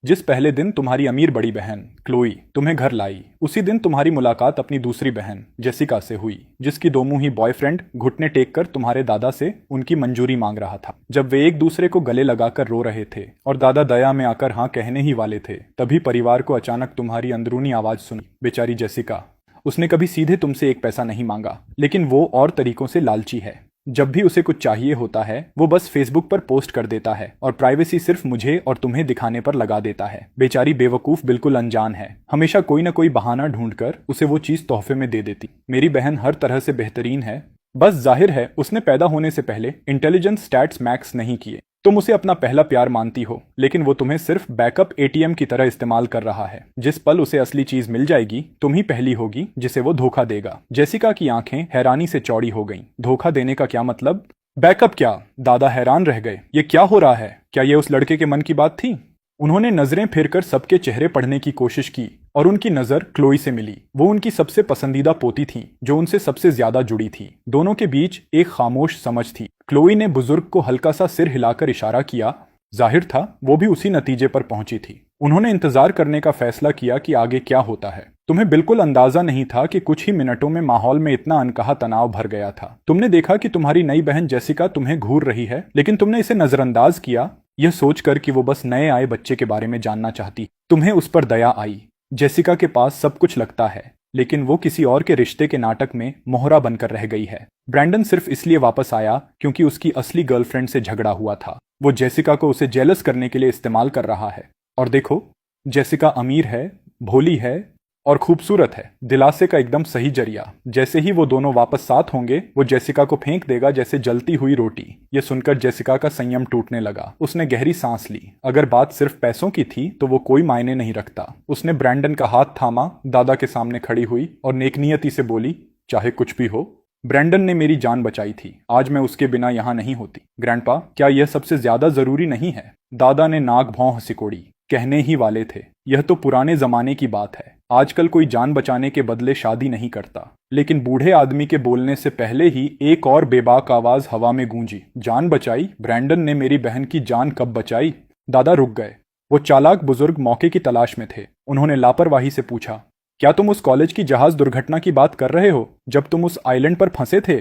जिस पहले दिन तुम्हारी अमीर बड़ी बहन क्लोई तुम्हें घर लाई, उसी दिन तुम्हारी मुलाकात अपनी दूसरी बहन जेसिका से हुई, जिसकी दोमुही बॉयफ्रेंड घुटने टेक कर तुम्हारे दादा से उनकी मंजूरी मांग रहा था। जब वे एक दूसरे को गले लगाकर रो रहे थे और दादा दया में आकर हाँ कहने ही वाले थे, तभी परिवार को अचानक तुम्हारी अंदरूनी आवाज सुनी। बेचारी जेसिका, उसने कभी सीधे तुमसे एक पैसा नहीं मांगा, लेकिन वो और तरीकों से लालची है। जब भी उसे कुछ चाहिए होता है वो बस फेसबुक पर पोस्ट कर देता है और प्राइवेसी सिर्फ मुझे और तुम्हें दिखाने पर लगा देता है। बेचारी बेवकूफ बिल्कुल अनजान है, हमेशा कोई ना कोई बहाना ढूंढकर उसे वो चीज तोहफे में दे देती। मेरी बहन हर तरह से बेहतरीन है, बस जाहिर है उसने पैदा होने से पहले इंटेलिजेंस स्टैट्स मैक्स नहीं किए। तुम उसे अपना पहला प्यार मानती हो, लेकिन वो तुम्हें सिर्फ बैकअप एटीएम की तरह इस्तेमाल कर रहा है। जिस पल उसे असली चीज मिल जाएगी, तुम ही पहली होगी जिसे वो धोखा देगा। जेसिका की आंखें हैरानी से चौड़ी हो गईं। धोखा देने का क्या मतलब? बैकअप क्या? दादा हैरान रह गए। ये क्या हो रहा है? क्या ये उस लड़के के मन की बात थी? उन्होंने नजरें फिरकर सबके चेहरे पढ़ने की कोशिश की और उनकी नजर क्लोई से मिली। वो उनकी सबसे पसंदीदा पोती थी, जो उनसे सबसे ज्यादा जुड़ी थी। दोनों के बीच एक खामोश समझ थी। क्लोई ने बुजुर्ग को हल्का सा सिर हिलाकर इशारा किया। जाहिर था वो भी उसी नतीजे पर पहुंची थी। उन्होंने इंतजार करने का फैसला किया कि आगे क्या होता है। तुम्हें बिल्कुल अंदाजा नहीं था कि कुछ ही मिनटों में माहौल में इतना अनकहा तनाव भर गया था। तुमने देखा कि तुम्हारी नई बहन जेसिका तुम्हें घूर रही है, लेकिन तुमने इसे नजरअंदाज किया, यह सोचकर कि वो बस नए आए बच्चे के बारे में जानना चाहती। तुम्हें उस पर दया आई। जेसिका के पास सब कुछ लगता है, लेकिन वो किसी और के रिश्ते के नाटक में मोहरा बनकर रह गई है। ब्रैंडन सिर्फ इसलिए वापस आया क्योंकि उसकी असली गर्लफ्रेंड से झगड़ा हुआ था। वो जेसिका को उसे जेलस करने के लिए इस्तेमाल कर रहा है। और देखो, जेसिका अमीर है, भोली है और खूबसूरत है। दिलासे का एकदम सही जरिया। जैसे ही वो दोनों वापस साथ होंगे, वो जेसिका को फेंक देगा जैसे जलती हुई रोटी। ये सुनकर जेसिका का संयम टूटने लगा। उसने गहरी सांस ली। अगर बात सिर्फ पैसों की थी तो वो कोई मायने नहीं रखता। उसने ब्रैंडन का हाथ थामा, दादा के सामने खड़ी हुई और नेकनियती से बोली, चाहे कुछ भी हो, ब्रैंडन ने मेरी जान बचाई थी। आज मैं उसके बिना यहाँ नहीं होती। ग्रैंडपा, क्या यह सबसे ज्यादा जरूरी नहीं है? दादा ने नाक भौं सिकोड़ी। कहने ही वाले थे, यह तो पुराने जमाने की बात है। आजकल कोई जान बचाने के बदले शादी नहीं करता। लेकिन बूढ़े आदमी के बोलने से पहले ही एक और बेबाक आवाज हवा में गूंजी। जान बचाई? ब्रैंडन ने मेरी बहन की जान कब बचाई? दादा रुक गए। वो चालाक बुजुर्ग मौके की तलाश में थे। उन्होंने लापरवाही से पूछा, क्या तुम उस कॉलेज की जहाज दुर्घटना की बात कर रहे हो, जब तुम उस आइलैंड पर फंसे थे?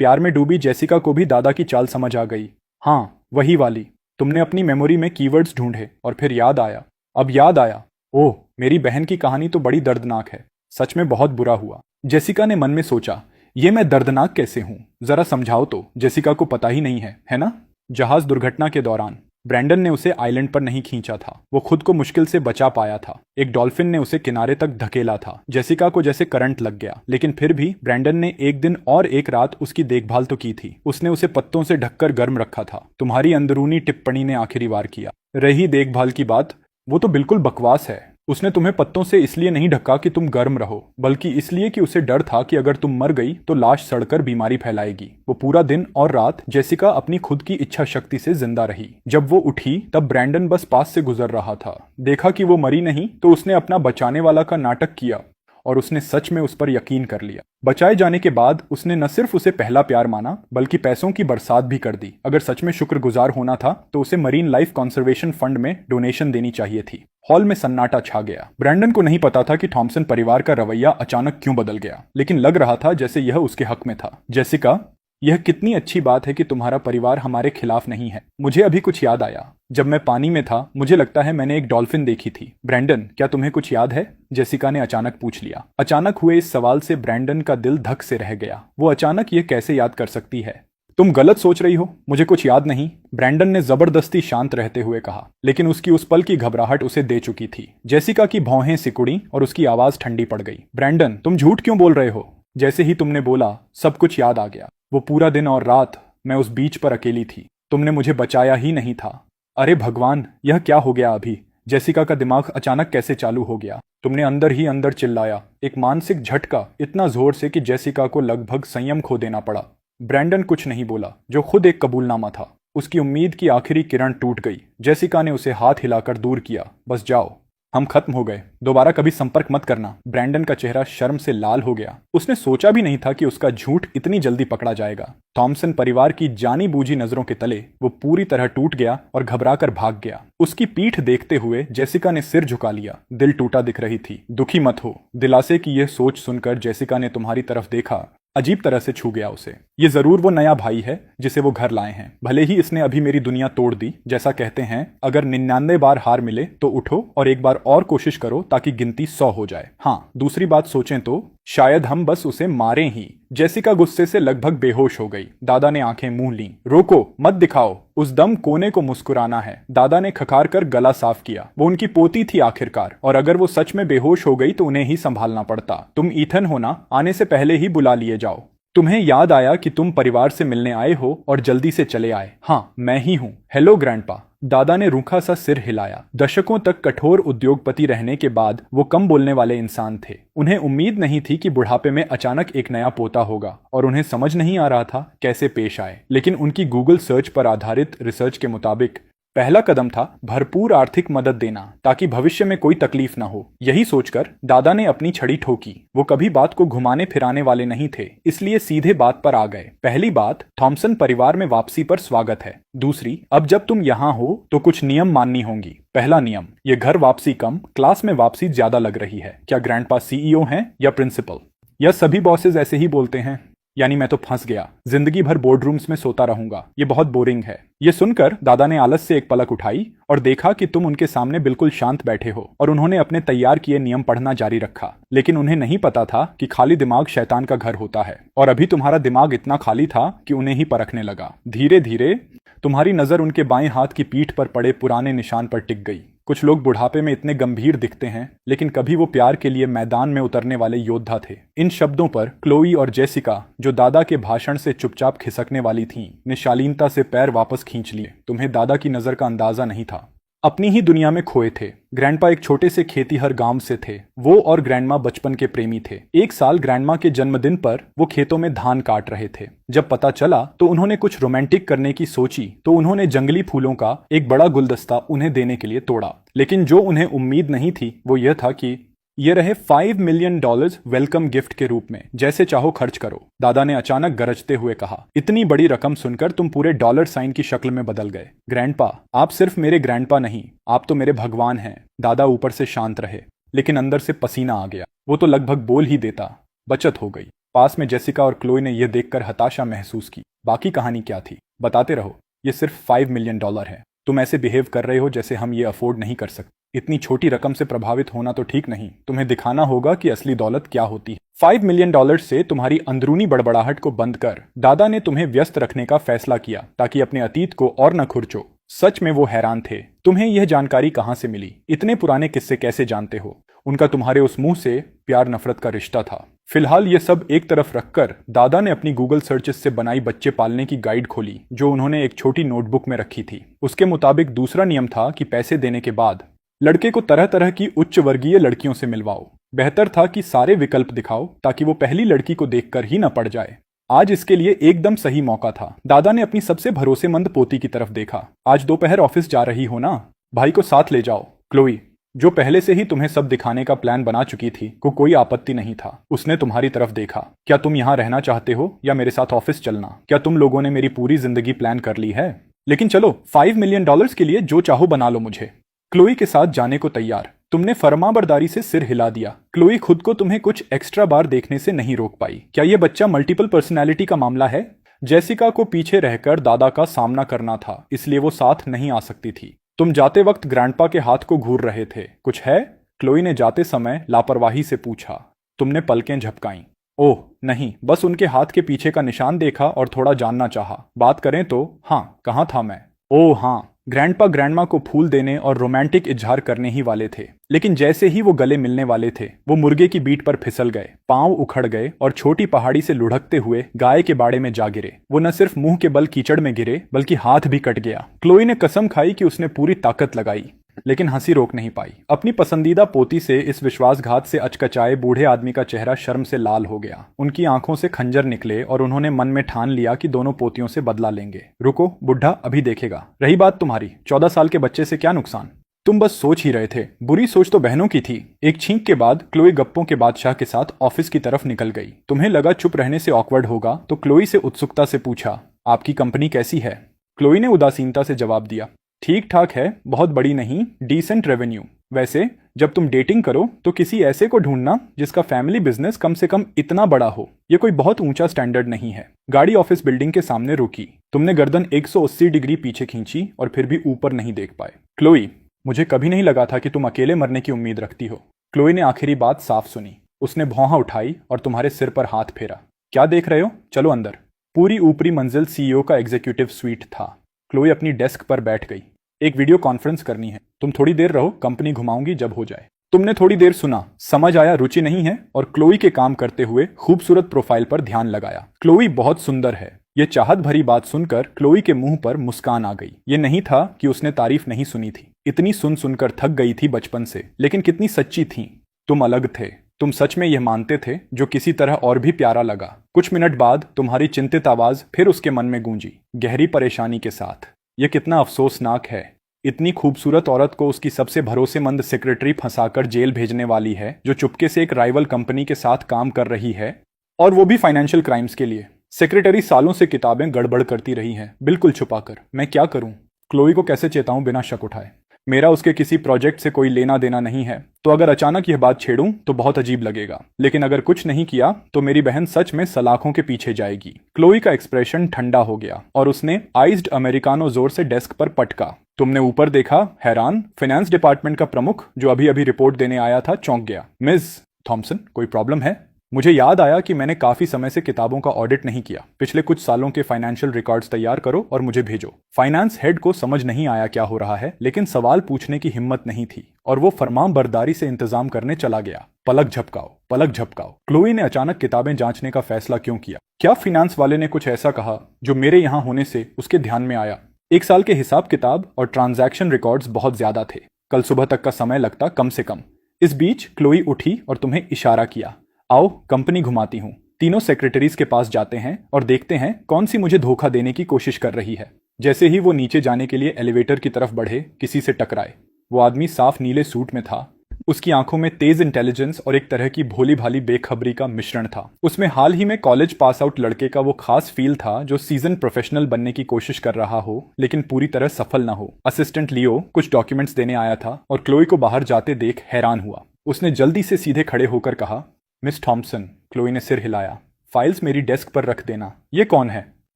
प्यार में डूबी जेसिका को भी दादा की चाल समझ आ गई। हाँ, वही वाली। तुमने अपनी मेमोरी में कीवर्ड्स ढूंढे और फिर याद आया। अब याद आया। ओह, मेरी बहन की कहानी तो बड़ी दर्दनाक है। सच में बहुत बुरा हुआ। जेसिका ने मन में सोचा, ये मैं दर्दनाक कैसे हूं? जरा समझाओ तो। जेसिका को पता ही नहीं है ना? जहाज दुर्घटना के दौरान ब्रैंडन ने उसे आइलैंड पर नहीं खींचा था। वो खुद को मुश्किल से बचा पाया था। एक डॉल्फिन ने उसे किनारे तक धकेला था। जेसिका को जैसे करंट लग गया, लेकिन फिर भी ब्रैंडन ने एक दिन और एक रात उसकी देखभाल तो की थी। उसने उसे पत्तों से ढककर गर्म रखा था। तुम्हारी अंदरूनी टिप्पणी ने आखिरी वार किया। रही देखभाल की बात, वो तो बिल्कुल बकवास है। उसने तुम्हें पत्तों से इसलिए नहीं ढका कि तुम गर्म रहो, बल्कि इसलिए कि उसे डर था कि अगर तुम मर गई तो लाश सड़कर बीमारी फैलाएगी। वो पूरा दिन और रात जेसिका अपनी खुद की इच्छा शक्ति से जिंदा रही। जब वो उठी तब ब्रैंडन बस पास से गुजर रहा था। देखा कि वो मरी नहीं तो उसने अपना बचाने वाला का नाटक किया और उसने सच में उस पर यकीन कर लिया। बचाए जाने के बाद उसने न सिर्फ उसे पहला प्यार माना, बल्कि पैसों की बरसात भी कर दी। अगर सच में शुक्रगुजार होना था तो उसे मरीन लाइफ कंजर्वेशन फंड में डोनेशन देनी चाहिए थी। हॉल में सन्नाटा छा गया। ब्रैंडन को नहीं पता था कि थॉमसन परिवार का रवैया अचानक क्यों बदल गया, लेकिन लग रहा था जैसे यह उसके हक में था। जेसिका, यह कितनी अच्छी बात है कि तुम्हारा परिवार हमारे खिलाफ नहीं है। मुझे अभी कुछ याद आया। जब मैं पानी में था, मुझे लगता है मैंने एक डॉल्फिन देखी थी। ब्रैंडन, क्या तुम्हें कुछ याद है? जेसिका ने अचानक पूछ लिया। अचानक हुए इस सवाल से ब्रैंडन का दिल धक से रह गया। वो अचानक ये कैसे याद कर सकती है? तुम गलत सोच रही हो, मुझे कुछ याद नहीं, ब्रैंडन ने जबरदस्ती शांत रहते हुए कहा। लेकिन उसकी उस पल की घबराहट उसे दे चुकी थी। जेसिका की भौहें सिकुड़ी और उसकी आवाज ठंडी पड़ गई। ब्रैंडन, तुम झूठ क्यों बोल रहे हो? जैसे ही तुमने बोला, सब कुछ याद आ गया। वो पूरा दिन और रात मैं उस बीच पर अकेली थी। तुमने मुझे बचाया ही नहीं था। अरे भगवान, यह क्या हो गया अभी? जेसिका का दिमाग अचानक कैसे चालू हो गया? तुमने अंदर ही अंदर चिल्लाया। एक मानसिक झटका, इतना जोर से कि जेसिका को लगभग संयम खो देना पड़ा। ब्रैंडन कुछ नहीं बोला, जो खुद एक कबूलनामा था। उसकी उम्मीद की आखिरी किरण टूट गई। जेसिका ने उसे हाथ हिलाकर दूर किया। बस जाओ, हम खत्म हो गए, दोबारा कभी संपर्क मत करना। ब्रैंडन का चेहरा शर्म से लाल हो गया। उसने सोचा भी नहीं था कि उसका झूठ इतनी जल्दी पकड़ा जाएगा। थॉमसन परिवार की जानी बूझी नजरों के तले वो पूरी तरह टूट गया और घबराकर भाग गया। उसकी पीठ देखते हुए जेसिका ने सिर झुका लिया। दिल टूटा दिख रही थी। दुखी मत हो, दिलासे की यह सोच सुनकर जेसिका ने तुम्हारी तरफ देखा अजीब तरह से छू गया उसे। ये जरूर वो नया भाई है जिसे वो घर लाए हैं। भले ही इसने अभी मेरी दुनिया तोड़ दी। जैसा कहते हैं, अगर 99 बार हार मिले तो उठो और एक बार और कोशिश करो ताकि गिनती 100 हो जाए। हाँ, दूसरी बात सोचें तो शायद हम बस उसे मारें ही। जेसिका गुस्से से लगभग बेहोश हो गई। दादा ने आंखें मूंद लीं। रोको, मत दिखाओ। उस दम कोने को मुस्कुराना है। दादा ने खखार कर गला साफ किया। वो उनकी पोती थी आखिरकार, और अगर वो सच में बेहोश हो गई तो उन्हें ही संभालना पड़ता। तुम ईथन हो ना, आने से पहले ही बुला लिए जाओ। तुम्हें याद आया कि तुम परिवार से मिलने आए हो और जल्दी से चले आए। हाँ, मैं ही हूँ। Hello grandpa. दादा ने रूखा सा सिर हिलाया। दशकों तक कठोर उद्योगपति रहने के बाद वो कम बोलने वाले इंसान थे। उन्हें उम्मीद नहीं थी कि बुढ़ापे में अचानक एक नया पोता होगा, और उन्हें समझ नहीं आ रहा था कैसे पेश आए। लेकिन उनकी गूगल सर्च पर आधारित रिसर्च के मुताबिक पहला कदम था भरपूर आर्थिक मदद देना ताकि भविष्य में कोई तकलीफ ना हो। यही सोचकर दादा ने अपनी छड़ी ठोकी। वो कभी बात को घुमाने फिराने वाले नहीं थे, इसलिए सीधे बात पर आ गए। पहली बात, थॉमसन परिवार में वापसी पर स्वागत है। दूसरी, अब जब तुम यहाँ हो तो कुछ नियम माननी होंगी। पहला नियम, ये घर वापसी कम, क्लास में वापसी ज्यादा लग रही है। क्या ग्रैंडपा सीईओ हैं या प्रिंसिपल? या सभी बॉसेस ऐसे ही बोलते हैं? यानी मैं तो फंस गया। जिंदगी भर बोर्ड रूम्स में सोता रहूंगा। ये बहुत बोरिंग है। ये सुनकर दादा ने आलस से एक पलक उठाई और देखा कि तुम उनके सामने बिल्कुल शांत बैठे हो, और उन्होंने अपने तैयार किए नियम पढ़ना जारी रखा। लेकिन उन्हें नहीं पता था कि खाली दिमाग शैतान का घर होता है, और अभी तुम्हारा दिमाग इतना खाली था कि उन्हें ही परखने लगा। धीरे धीरे तुम्हारी नजर उनके बाएं हाथ की पीठ पर पड़े पुराने निशान पर टिक गई। कुछ लोग बुढ़ापे में इतने गंभीर दिखते हैं, लेकिन कभी वो प्यार के लिए मैदान में उतरने वाले योद्धा थे। इन शब्दों पर क्लोई और जेसिका, जो दादा के भाषण से चुपचाप खिसकने वाली थीं, ने शालीनता से पैर वापस खींच लिए। तुम्हें दादा की नजर का अंदाजा नहीं था। अपनी ही दुनिया में खोए थे। ग्रैंडपा एक छोटे से खेतीहर गांव से थे। वो और ग्रैंडमा बचपन के प्रेमी थे। एक साल ग्रैंडमा के जन्मदिन पर वो खेतों में धान काट रहे थे। जब पता चला तो उन्होंने कुछ रोमांटिक करने की सोची, तो उन्होंने जंगली फूलों का एक बड़ा गुलदस्ता उन्हें देने के लिए तोड़ा। लेकिन जो उन्हें उम्मीद नहीं थी वो यह था कि ये रहे $5 मिलियन वेलकम गिफ्ट के रूप में। जैसे चाहो खर्च करो। दादा ने अचानक गरजते हुए कहा। इतनी बड़ी रकम सुनकर तुम पूरे डॉलर साइन की शक्ल में बदल गए। ग्रैंडपा, आप सिर्फ मेरे ग्रैंडपा नहीं, आप तो मेरे भगवान हैं। दादा ऊपर से शांत रहे, लेकिन अंदर से पसीना आ गया। वो तो लगभग बोल ही देता। बचत हो गई। पास में जेसिका और क्लोई ने यह देखकर हताशा महसूस की। बाकी कहानी क्या थी? बताते रहो। ये सिर्फ $5 मिलियन है। तुम ऐसे बिहेव कर रहे हो जैसे हम ये अफोर्ड नहीं कर सकते। इतनी छोटी रकम से प्रभावित होना तो ठीक नहीं। तुम्हें दिखाना होगा कि असली दौलत क्या होती है। $5 मिलियन से तुम्हारी अंदरूनी बड़बड़ाहट को बंद कर दादा ने तुम्हें व्यस्त रखने का फैसला किया ताकि अपने अतीत को और न खुरचो। सच में वो हैरान थे। तुम्हें यह जानकारी कहां से मिली? इतने पुराने किस्से कैसे जानते हो? उनका तुम्हारे उस मुंह से प्यार नफरत का रिश्ता था। फिलहाल ये सब एक तरफ रखकर दादा ने अपनी गूगल सर्चेस से बनाई बच्चे पालने की गाइड खोली, जो उन्होंने एक छोटी नोटबुक में रखी थी। उसके मुताबिक दूसरा नियम था कि पैसे देने के बाद लड़के को तरह तरह की उच्च वर्गीय लड़कियों से मिलवाओ। बेहतर था कि सारे विकल्प दिखाओ ताकि वो पहली लड़की को देखकर ही न पड़ जाए। आज इसके लिए एकदम सही मौका था। दादा ने अपनी सबसे भरोसेमंद पोती की तरफ देखा। आज दोपहर ऑफिस जा रही हो ना? भाई को साथ ले जाओ। क्लोई, जो पहले से ही तुम्हें सब दिखाने का प्लान बना चुकी थी, को कोई आपत्ति नहीं था। उसने तुम्हारी तरफ देखा। क्या तुम यहाँ रहना चाहते हो या मेरे साथ ऑफिस चलना? क्या तुम लोगों ने मेरी पूरी जिंदगी प्लान कर ली है? लेकिन चलो, $5 मिलियन के लिए जो चाहो बना लो मुझे। क्लोई के साथ जाने को तैयार। तुमने फरमाबरदारी से सिर हिला दिया। क्लोई खुद को तुम्हें कुछ एक्स्ट्रा बार देखने से नहीं रोक पाई। क्या यह बच्चा मल्टीपल पर्सनैलिटी का मामला है? जेसिका को पीछे रहकर दादा का सामना करना था, इसलिए वो साथ नहीं आ सकती थी। तुम जाते वक्त ग्रैंडपा के हाथ को घूर रहे थे। कुछ है? क्लोई ने जाते समय लापरवाही से पूछा। तुमने पलकें झपकाईं। ओह नहीं, बस उनके हाथ के पीछे का निशान देखा और थोड़ा जानना चाहा। बात करें तो हाँ, कहाँ था मैं? ओह हाँ, ग्रैंडपा ग्रैंडमा को फूल देने और रोमांटिक इजहार करने ही वाले थे। लेकिन जैसे ही वो गले मिलने वाले थे, वो मुर्गे की बीट पर फिसल गए, पांव उखड़ गए और छोटी पहाड़ी से लुढ़कते हुए गाय के बाड़े में जा गिरे। वो न सिर्फ मुंह के बल कीचड़ में गिरे, बल्कि हाथ भी कट गया। क्लोई ने कसम खाई कि उसने पूरी ताकत लगाई, लेकिन हंसी रोक नहीं पाई। अपनी पसंदीदा पोती से इस विश्वासघात से अचकचाए बूढ़े आदमी का चेहरा शर्म से लाल हो गया। उनकी आंखों से खंजर निकले और उन्होंने मन में ठान लिया कि दोनों पोतियों से बदला लेंगे। रुको, बुढ़ा अभी देखेगा। रही बात तुम्हारी 14 साल के बच्चे से क्या नुकसान? तुम बस सोच ही रहे थे। बुरी सोच तो बहनों की थी। एक छींक के बाद क्लोई गप्पों के बादशाह के साथ ऑफिस की तरफ निकल गई। तुम्हें लगा चुप रहने से ऑकवर्ड होगा तो क्लोई से उत्सुकता से पूछा, आपकी कंपनी कैसी है? क्लोई ने उदासीनता से जवाब दिया, ठीक ठाक है, बहुत बड़ी नहीं, डिसेंट रेवेन्यू। वैसे जब तुम डेटिंग करो तो किसी ऐसे को ढूंढना जिसका फैमिली बिजनेस कम से कम इतना बड़ा हो। ये कोई बहुत ऊंचा स्टैंडर्ड नहीं है। गाड़ी ऑफिस बिल्डिंग के सामने रुकी। तुमने गर्दन 180 डिग्री पीछे खींची और फिर भी ऊपर नहीं देख पाए। क्लोई, मुझे कभी नहीं लगा था कि तुम अकेले मरने की उम्मीद रखती हो। क्लोई ने आखिरी बात साफ सुनी। उसने भौंहा उठाई और तुम्हारे सिर पर हाथ फेरा। क्या देख रहे हो, चलो अंदर। पूरी ऊपरी मंजिल सीईओ का एग्जीक्यूटिव स्वीट था। क्लोई अपनी डेस्क पर बैठ गई। एक वीडियो कॉन्फ्रेंस करनी है, तुम थोड़ी देर रहो, कंपनी घुमाऊंगी जब हो जाए। तुमने थोड़ी देर सुना, समझ आया रुचि नहीं है, और क्लोई के काम करते हुए खूबसूरत प्रोफाइल पर ध्यान लगाया। क्लोई बहुत सुंदर है। ये चाहत भरी बात सुनकर क्लोई के मुंह पर मुस्कान आ गई। ये नहीं था कि उसने तारीफ नहीं सुनी थी, इतनी सुन सुनकर थक गई थी बचपन से, लेकिन कितनी सच्ची थी। तुम अलग थे, तुम सच में यह मानते थे, जो किसी तरह और भी प्यारा लगा। कुछ मिनट बाद तुम्हारी चिंतित आवाज फिर उसके मन में गूंजी, गहरी परेशानी के साथ। यह कितना अफसोसनाक है, इतनी खूबसूरत औरत को उसकी सबसे भरोसेमंद सेक्रेटरी फंसाकर जेल भेजने वाली है, जो चुपके से एक राइवल कंपनी के साथ काम कर रही है, और वो भी फाइनेंशियल क्राइम्स के लिए। सेक्रेटरी सालों से किताबें गड़बड़ करती रही हैं, बिल्कुल छुपाकर। मैं क्या करूं? क्लोई को कैसे चेताऊं बिना शक उठाए? मेरा उसके किसी प्रोजेक्ट से कोई लेना देना नहीं है, तो अगर अचानक यह बात छेड़ूं तो बहुत अजीब लगेगा, लेकिन अगर कुछ नहीं किया तो मेरी बहन सच में सलाखों के पीछे जाएगी। क्लोई का एक्सप्रेशन ठंडा हो गया और उसने आइज्ड अमेरिकानो जोर से डेस्क पर पटका। तुमने ऊपर देखा? हैरान। फाइनेंस डिपार्टमेंट का प्रमुख, जो अभी अभी रिपोर्ट देने आया था, चौंक गया। मिस थॉमसन, कोई प्रॉब्लम है? मुझे याद आया कि मैंने काफी समय से किताबों का ऑडिट नहीं किया। पिछले कुछ सालों के फाइनेंशियल रिकॉर्ड्स तैयार करो और मुझे भेजो। फाइनेंस हेड को समझ नहीं आया क्या हो रहा है, लेकिन सवाल पूछने की हिम्मत नहीं थी और वो फरमानबरदारी से इंतजाम करने चला गया। पलक झपकाओ, पलक झपकाओ। क्लोई ने अचानक किताबें जांचने का फैसला क्यों किया? क्या फाइनेंस वाले ने कुछ ऐसा कहा जो मेरे यहाँ होने से उसके ध्यान में आया? एक साल के हिसाब किताब और ट्रांजैक्शन रिकॉर्ड्स बहुत ज्यादा थे। कल सुबह तक का समय लगता कम से कम। इस बीच क्लोई उठी और तुम्हें इशारा किया, आओ कंपनी घुमाती हूं। तीनों सेक्रेटरीज के पास जाते हैं और देखते हैं कौन सी मुझे धोखा देने की कोशिश कर रही है। जैसे ही वो नीचे जाने के लिए एलिवेटर की तरफ बढ़े, किसी से टकराए। वो आदमी साफ नीले सूट में था। उसकी आंखों में तेज इंटेलिजेंस और एक तरह की भोली भाली बेखबरी का मिश्रण था। उसमें हाल ही में कॉलेज पास आउट लड़के का वो खास फील था जो सीजन प्रोफेशनल बनने की कोशिश कर रहा हो, लेकिन पूरी तरह सफल ना हो। असिस्टेंट लियो कुछ डॉक्यूमेंट्स देने आया था और क्लोई को बाहर जाते देख हैरान हुआ। उसने जल्दी से सीधे खड़े होकर कहा, मिस थॉमसन। क्लोई ने सिर हिलाया। फाइल्स मेरी डेस्क पर रख देना। ये कौन है?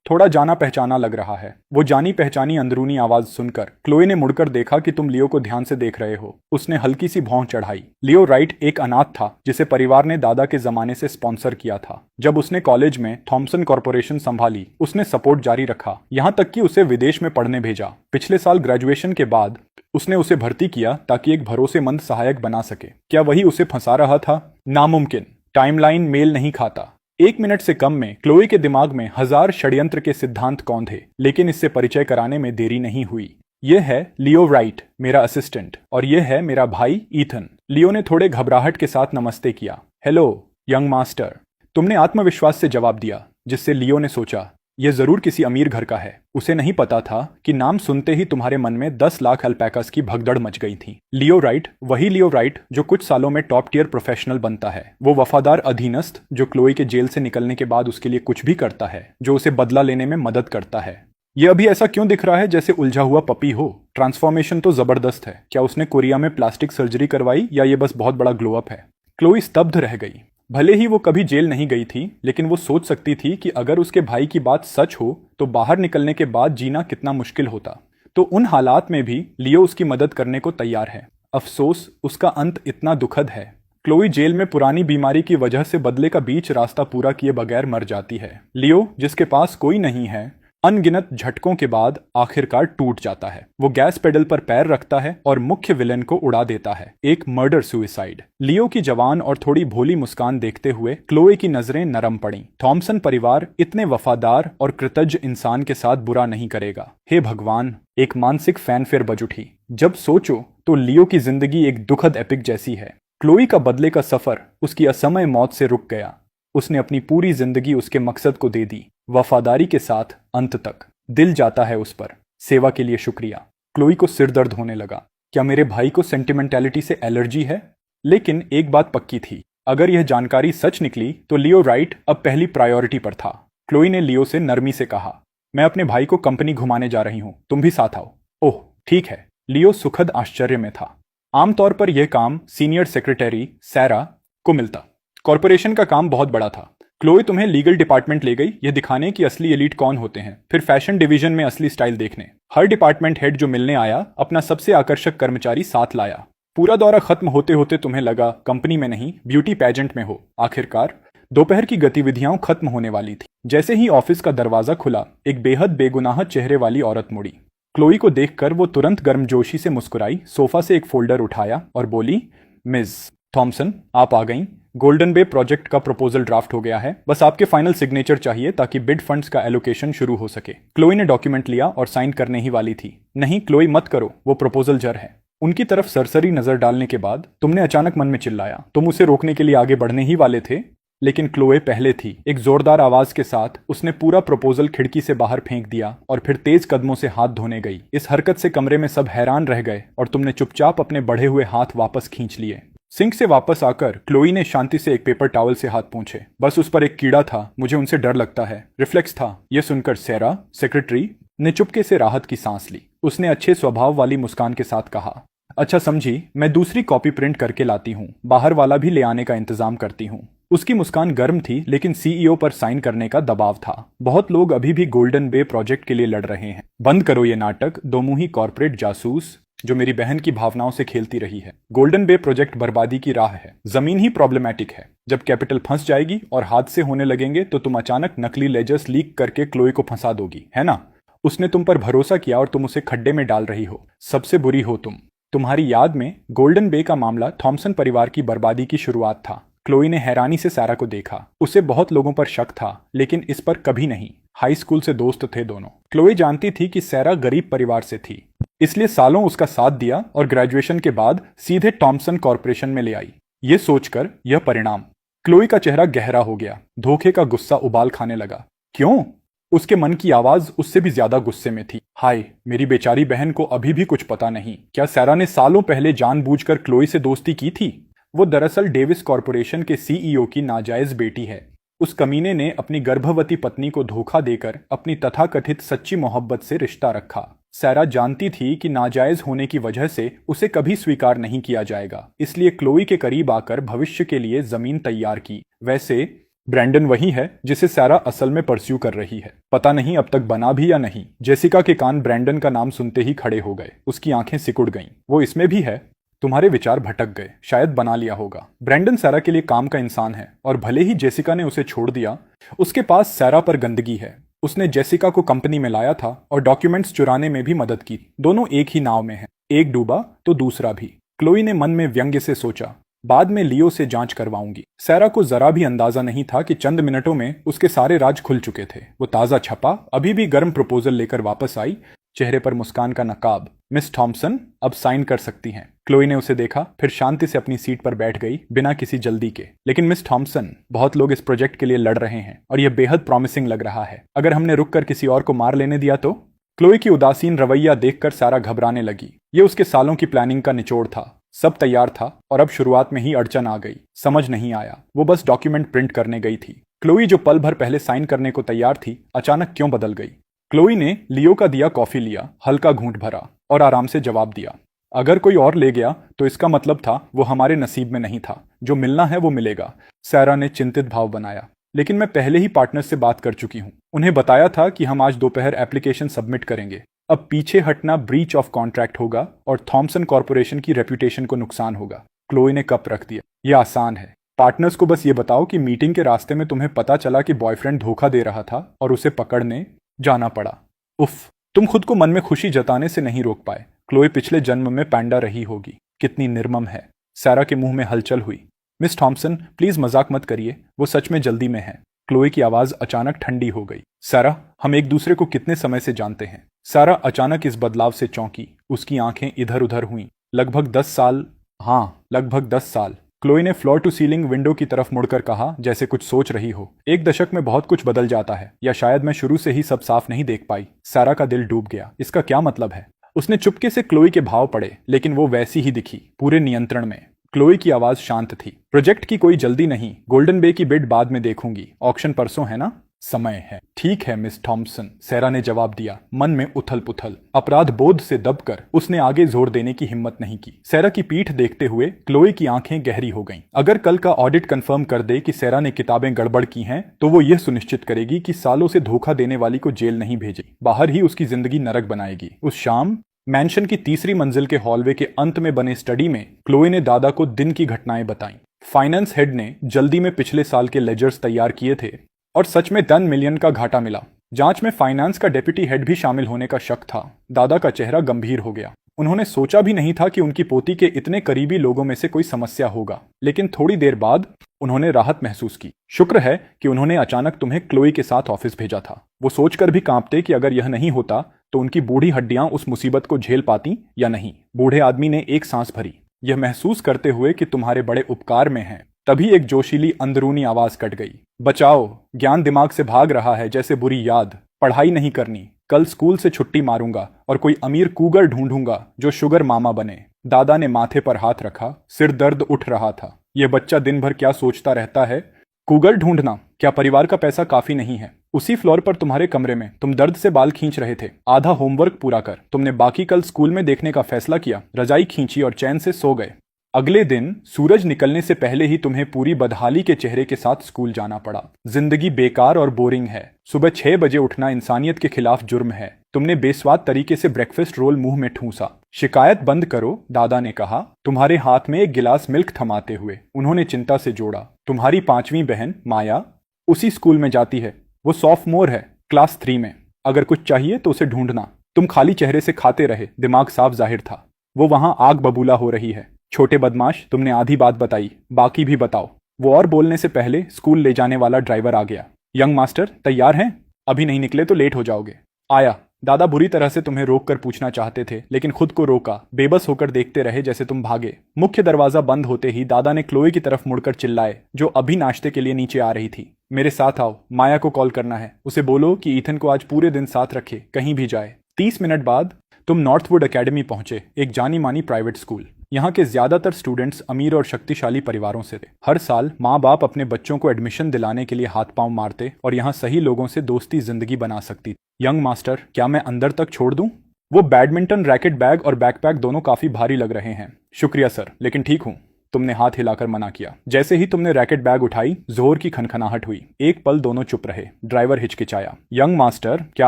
थोड़ा जाना पहचाना लग रहा है। वो जानी पहचानी अंदरूनी आवाज सुनकर क्लोई ने मुड़कर देखा कि तुम लियो को ध्यान से देख रहे हो। उसने हल्की सी भौं चढ़ाई। लियो राइट एक अनाथ था जिसे परिवार ने दादा के जमाने से स्पॉन्सर किया था। जब उसने कॉलेज में थॉमसन कॉर्पोरेशन संभाली, उसने सपोर्ट जारी रखा, यहाँ तक कि उसे विदेश में पढ़ने भेजा। पिछले साल ग्रेजुएशन के बाद उसने उसे भर्ती किया ताकि एक भरोसेमंद सहायक बना सके। क्या वही उसे फंसा रहा था? नामुमकिन। टाइमलाइन मेल नहीं खाता। 1 मिनट से कम में क्लोई के दिमाग में 1000 षड्यंत्र के सिद्धांत कौन थे, लेकिन इससे परिचय कराने में देरी नहीं हुई। यह है लियो राइट, मेरा असिस्टेंट, और यह है मेरा भाई ईथन। लियो ने थोड़े घबराहट के साथ नमस्ते किया। Hello young master. तुमने आत्मविश्वास से जवाब दिया, जिससे लियो ने सोचा यह जरूर किसी अमीर घर का है। उसे नहीं पता था कि नाम सुनते ही तुम्हारे मन में 10 लाख अल्पैकास की भगदड़ मच गई थी। लियो राइट, वही लियो राइट जो कुछ सालों में टॉप टियर प्रोफेशनल बनता है। वो वफादार अधीनस्थ जो क्लोई के जेल से निकलने के बाद उसके लिए कुछ भी करता है, जो उसे बदला लेने में मदद करता है। ये अभी ऐसा क्यों दिख रहा है जैसे उलझा हुआ पपी हो? ट्रांसफॉर्मेशन तो जबरदस्त है। क्या उसने कोरिया में प्लास्टिक सर्जरी करवाई या ये बस बहुत बड़ा ग्लो अप है? क्लोई स्तब्ध रह गई। भले ही वो कभी जेल नहीं गई थी, लेकिन वो सोच सकती थी कि अगर उसके भाई की बात सच हो तो बाहर निकलने के बाद जीना कितना मुश्किल होता। तो उन हालात में भी लियो उसकी मदद करने को तैयार है। अफसोस उसका अंत इतना दुखद है। क्लोई जेल में पुरानी बीमारी की वजह से बदले का बीच रास्ता पूरा किए बगैर मर जाती है। लियो, जिसके पास कोई नहीं है, अनगिनत झटकों के बाद आखिरकार टूट जाता है। वो गैस पेडल पर पैर रखता है और मुख्य विलेन को उड़ा देता है। एक मर्डर सुइसाइड। लियो की जवान और थोड़ी भोली मुस्कान देखते हुए क्लोई की नजरें नरम पड़ी। थॉमसन परिवार इतने वफादार और कृतज्ञ इंसान के साथ बुरा नहीं करेगा। हे भगवान, एक मानसिक फैनफेयर बज उठी। जब सोचो तो लियो की जिंदगी एक दुखद एपिक जैसी है। क्लोई का बदले का सफर उसकी असमय मौत से रुक गया। उसने अपनी पूरी जिंदगी उसके मकसद को दे दी, वफादारी के साथ अंत तक। दिल जाता है उस पर। सेवा के लिए शुक्रिया। क्लोई को सिर दर्द होने लगा। क्या मेरे भाई को सेंटिमेंटैलिटी से एलर्जी है? लेकिन एक बात पक्की थी, अगर यह जानकारी सच निकली तो लियो राइट अब पहली प्रायोरिटी पर था। क्लोई ने लियो से नरमी से कहा, मैं अपने भाई को कंपनी घुमाने जा रही हूं, तुम भी साथ आओ। ओह ठीक है। लियो सुखद आश्चर्य में था। आमतौर पर यह काम सीनियर सेक्रेटरी सैरा को मिलता। कॉरपोरेशन का काम बहुत बड़ा था। क्लोई तुम्हें लीगल डिपार्टमेंट ले गई, यह दिखाने कि असली एलीट कौन होते हैं, फिर फैशन डिवीजन में असली स्टाइल देखने। हर डिपार्टमेंट हेड जो मिलने आया अपना सबसे आकर्षक कर्मचारी साथ लाया। पूरा दौरा खत्म होते होते तुम्हें लगा कंपनी में नहीं ब्यूटी पेजेंट में हो। आखिरकार दोपहर की गतिविधियां खत्म होने वाली थी। जैसे ही ऑफिस का दरवाजा खुला, एक बेहद बेगुनाह चेहरे वाली औरत मुड़ी। क्लोई को देखकर वो तुरंत गर्मजोशी से मुस्कुराई, सोफा से एक फोल्डर उठाया और बोली, मिस थॉमसन आप आ गईं। गोल्डन बे प्रोजेक्ट का प्रपोजल ड्राफ्ट हो गया है, बस आपके फाइनल सिग्नेचर चाहिए ताकि बिड फंड्स का एलोकेशन शुरू हो सके। क्लोई ने डॉक्यूमेंट लिया और साइन करने ही वाली थी। नहीं क्लोई मत करो, वो प्रपोजल जर है। उनकी तरफ सरसरी नजर डालने के बाद तुमने अचानक मन में चिल्लाया। तुम उसे रोकने के लिए आगे बढ़ने ही वाले थे, लेकिन क्लोए पहले थी। एक जोरदार आवाज के साथ उसने पूरा प्रपोजल खिड़की से बाहर फेंक दिया और फिर तेज कदमों से हाथ धोने गई। इस हरकत से कमरे में सब हैरान रह गए और तुमने चुपचाप अपने बढ़े हुए हाथ वापस खींच लिए। सिंक से वापस आकर क्लोई ने शांति से एक पेपर टॉवल से हाथ पोंछे। बस उस पर एक कीड़ा था, मुझे उनसे डर लगता है, रिफ्लेक्स था। यह सुनकर सैरा सेक्रेटरी ने चुपके से राहत की सांस ली। उसने अच्छे स्वभाव वाली मुस्कान के साथ कहा, अच्छा समझी, मैं दूसरी कॉपी प्रिंट करके लाती हूँ, बाहर वाला भी ले आने का इंतजाम करती हूँ। उसकी मुस्कान गर्म थी, लेकिन सीईओ पर साइन करने का दबाव था। बहुत लोग अभी भी गोल्डन बे प्रोजेक्ट के लिए लड़ रहे हैं। बंद करो ये नाटक, दो मुंही कॉर्पोरेट जासूस जो मेरी बहन की भावनाओं से खेलती रही है। गोल्डन बे प्रोजेक्ट बर्बादी की राह है। जमीन ही प्रॉब्लमैटिक है। जब कैपिटल फंस जाएगी और हादसे होने लगेंगे तो तुम अचानक नकली लेजर्स लीक करके क्लोई को फंसा दोगी, है ना? उसने तुम पर भरोसा किया और तुम उसे खड्डे में डाल रही हो। सबसे बुरी हो तुम। तुम्हारी याद में गोल्डन बे का मामला थॉमसन परिवार की बर्बादी की शुरुआत था। क्लोई ने हैरानी से सैरा को देखा। उसे बहुत लोगों पर शक था, लेकिन इस पर कभी नहीं। हाई स्कूल से दोस्त थे दोनों। क्लोई जानती थी कि सैरा गरीब परिवार से थी, इसलिए सालों उसका साथ दिया और ग्रेजुएशन के बाद सीधे टॉमसन कॉरपोरेशन में ले आई। ये सोचकर यह परिणाम। क्लोई का चेहरा गहरा हो गया। धोखे का गुस्सा उबाल खाने लगा। क्यों? उसके मन की आवाज उससे भी ज्यादा गुस्से में थी। हाय, मेरी बेचारी बहन को अभी भी कुछ पता नहीं। क्या सैरा ने सालों पहले जानबूझकर क्लोई से दोस्ती की थी? वो दरअसल डेविस कॉरपोरेशन के सीईओ की नाजायज बेटी है। उस कमीने ने अपनी गर्भवती पत्नी को धोखा देकर अपनी तथाकथित सच्ची मोहब्बत से रिश्ता रखा। सैरा जानती थी कि नाजायज होने की वजह से उसे कभी स्वीकार नहीं किया जाएगा, इसलिए क्लोई के करीब आकर भविष्य के लिए जमीन तैयार की। वैसे ब्रैंडन वही है जिसे सैरा असल में परस्यू कर रही है। पता नहीं अब तक बना भी या नहीं। जेसिका के कान ब्रैंडन का नाम सुनते ही खड़े हो गए। उसकी आंखें सिकुड़ गईं। वो इसमें भी है? तुम्हारे विचार भटक गए। शायद बना लिया होगा। ब्रैंडन सैरा के लिए काम का इंसान है और भले ही जेसिका ने उसे छोड़ दिया, उसके पास सैरा पर गंदगी है। उसने जेसिका को कंपनी में लाया था और डॉक्यूमेंट्स चुराने में भी मदद की। दोनों एक ही नाव में हैं। एक डूबा तो दूसरा भी। क्लोई ने मन में व्यंग्य से सोचा, बाद में लियो से जांच करवाऊंगी। सैरा को जरा भी अंदाजा नहीं था कि चंद मिनटों में उसके सारे राज खुल चुके थे। वो ताजा छपा, अभी भी गर्म प्रपोजल लेकर वापस आई, चेहरे पर मुस्कान का नकाब। मिस थॉमसन अब साइन कर सकती हैं। क्लोई ने उसे देखा, फिर शांति से अपनी सीट पर बैठ गई बिना किसी जल्दी के। लेकिन मिस थॉमसन, बहुत लोग इस प्रोजेक्ट के लिए लड़ रहे हैं और यह बेहद प्रॉमिसिंग लग रहा है। अगर हमने रुक कर किसी और को मार लेने दिया तो? क्लोई की उदासीन रवैया देखकर सारा घबराने लगी। ये उसके सालों की प्लानिंग का निचोड़ था। सब तैयार था और अब शुरुआत में ही अड़चन आ गई। समझ नहीं आया। वो बस डॉक्यूमेंट प्रिंट करने गई थी। क्लोई जो पल भर पहले साइन करने को तैयार थी, अचानक क्यों बदल गई? क्लोई ने लियो का दिया कॉफी लिया, हल्का घूंट भरा और आराम से जवाब दिया, अगर कोई और ले गया तो इसका मतलब था वो हमारे नसीब में नहीं था। जो मिलना है वो मिलेगा। सैरा ने चिंतित भाव बनाया। लेकिन मैं पहले ही पार्टनर से बात कर चुकी हूँ। उन्हें बताया था कि हम आज दोपहर एप्लीकेशन सबमिट करेंगे। अब पीछे हटना ब्रीच ऑफ कॉन्ट्रैक्ट होगा और थॉमसन कॉरपोरेशन की रेपुटेशन को नुकसान होगा। क्लोई ने कप रख दिया। यह आसान है। पार्टनर्स को बस ये बताओ कि मीटिंग के रास्ते में तुम्हें पता चला कि बॉयफ्रेंड धोखा दे रहा था और उसे पकड़ने जाना पड़ा। उफ, तुम खुद को मन में खुशी जताने से नहीं रोक पाए। क्लोई पिछले जन्म में पैंडा रही होगी। कितनी निर्मम है। सैरा के मुंह में हलचल हुई। मिस थॉमसन, प्लीज मजाक मत करिए, वो सच में जल्दी में है। क्लोई की आवाज अचानक ठंडी हो गई। सैरा, हम एक दूसरे को कितने समय से जानते हैं? सैरा अचानक इस बदलाव से चौंकी। उसकी आंखें इधर उधर हुईं। लगभग 10 साल। हाँ, लगभग 10 साल। क्लोई ने फ्लोर टू सीलिंग विंडो की तरफ मुड़कर कहा, जैसे कुछ सोच रही हो। एक दशक में बहुत कुछ बदल जाता है, या शायद मैं शुरू से ही सब साफ नहीं देख पाई। सैरा का दिल डूब गया। इसका क्या मतलब है? उसने चुपके से क्लोई के भाव पढ़े, लेकिन वो वैसी ही दिखी, पूरे नियंत्रण में। क्लोई की आवाज शांत थी। प्रोजेक्ट की कोई जल्दी नहीं, गोल्डन बे की बिड बाद में देखूंगी, ऑक्शन परसों है ना? समय है। ठीक है मिस थॉम्पसन, सैरा ने जवाब दिया, मन में उथल पुथल। अपराध बोध से दबकर उसने आगे जोर देने की हिम्मत नहीं की। सैरा की पीठ देखते हुए क्लोई की आंखें गहरी हो गईं। अगर कल का ऑडिट कंफर्म कर दे कि सैरा ने किताबें गड़बड़ की हैं, तो वो ये सुनिश्चित करेगी कि सालों से धोखा देने वाली को जेल नहीं भेजे, बाहर ही उसकी जिंदगी नरक बनाएगी। उस शाम मैंशन की तीसरी मंजिल के हॉलवे के अंत में बने स्टडी में क्लोई ने दादा को दिन की घटनाएं बताईं। फाइनेंस हेड ने जल्दी में पिछले साल के लेजर्स तैयार किए थे और सच में 10 मिलियन का घाटा मिला। जांच में फाइनेंस का डेप्यूटी हेड भी शामिल होने का शक था। दादा का चेहरा गंभीर हो गया। उन्होंने सोचा भी नहीं था कि उनकी पोती के इतने करीबी लोगों में से कोई समस्या होगा, लेकिन थोड़ी देर बाद उन्होंने राहत महसूस की। शुक्र है कि उन्होंने अचानक तुम्हें क्लोई के साथ ऑफिस भेजा था। वो सोचकर भी कांपते कि अगर यह नहीं होता तो उनकी बूढ़ी हड्डियां उस मुसीबत को झेल पाती या नहीं। बूढ़े आदमी ने एक सांस भरी, यह महसूस करते हुए कि तुम्हारे बड़े उपकार में हैं। तभी एक जोशीली अंदरूनी आवाज कट गई, बचाओ, ज्ञान दिमाग से भाग रहा है जैसे बुरी याद। पढ़ाई नहीं करनी, कल स्कूल से छुट्टी मारूंगा और कोई अमीर कूगर ढूंढूंगा जो शुगर मामा बने। दादा ने माथे पर हाथ रखा, सिर दर्द उठ रहा था। यह बच्चा दिन भर क्या सोचता रहता है? कूगर ढूंढना? क्या परिवार का पैसा काफी नहीं है? उसी फ्लोर पर तुम्हारे कमरे में तुम दर्द से बाल खींच रहे थे। आधा होमवर्क पूरा कर, तुमने बाकी कल स्कूल में देखने का फैसला किया, रजाई खींची और चैन से सो गए। अगले दिन सूरज निकलने से पहले ही तुम्हें पूरी बदहाली के चेहरे के साथ स्कूल जाना पड़ा। जिंदगी बेकार और बोरिंग है। सुबह 6 बजे उठना इंसानियत के खिलाफ जुर्म है। तुमने बेस्वाद तरीके से ब्रेकफास्ट रोल मुंह में ठूंसा। शिकायत बंद करो, दादा ने कहा, तुम्हारे हाथ में एक गिलास मिल्क थमाते हुए। उन्होंने चिंता से जोड़ा, तुम्हारी 5वीं बहन माया उसी स्कूल में जाती है। वो सॉफ्टमोर है, क्लास 3 में। अगर कुछ चाहिए तो उसे ढूंढना। तुम खाली चेहरे से खाते रहे, दिमाग साफ जाहिर था। वो वहां आग बबूला हो रही है। छोटे बदमाश, तुमने आधी बात बताई, बाकी भी बताओ। वो और बोलने से पहले स्कूल ले जाने वाला ड्राइवर आ गया। यंग मास्टर तैयार हैं? अभी नहीं निकले तो लेट हो जाओगे। आया। दादा बुरी तरह से तुम्हें रोक कर पूछना चाहते थे, लेकिन खुद को रोका। बेबस होकर देखते रहे जैसे तुम भागे। मुख्य दरवाजा बंद होते ही दादा ने क्लोई की तरफ मुड़कर चिल्लाए, जो अभी नाश्ते के लिए नीचे आ रही थी, मेरे साथ आओ, माया को कॉल करना है। उसे बोलो कि ईथन को आज पूरे दिन साथ रखे, कहीं भी जाए। 30 मिनट बाद तुम नॉर्थवुड एकेडमी पहुंचे, एक जानी मानी प्राइवेट स्कूल। यहाँ के ज्यादातर स्टूडेंट्स अमीर और शक्तिशाली परिवारों से थे। हर साल माँ बाप अपने बच्चों को एडमिशन दिलाने के लिए हाथ पांव मारते और यहाँ सही लोगों से दोस्ती जिंदगी बना सकती। यंग मास्टर, क्या मैं अंदर तक छोड़ दूं? वो बैडमिंटन रैकेट बैग और बैकपैक दोनों काफी भारी लग रहे हैं। शुक्रिया सर, लेकिन ठीक हूं। तुमने हाथ हिलाकर मना किया। जैसे ही तुमने रैकेट बैग उठाई, जोर की खनखनाहट हुई। एक पल दोनों चुप रहे। ड्राइवर हिचकिचाया, यंग मास्टर, क्या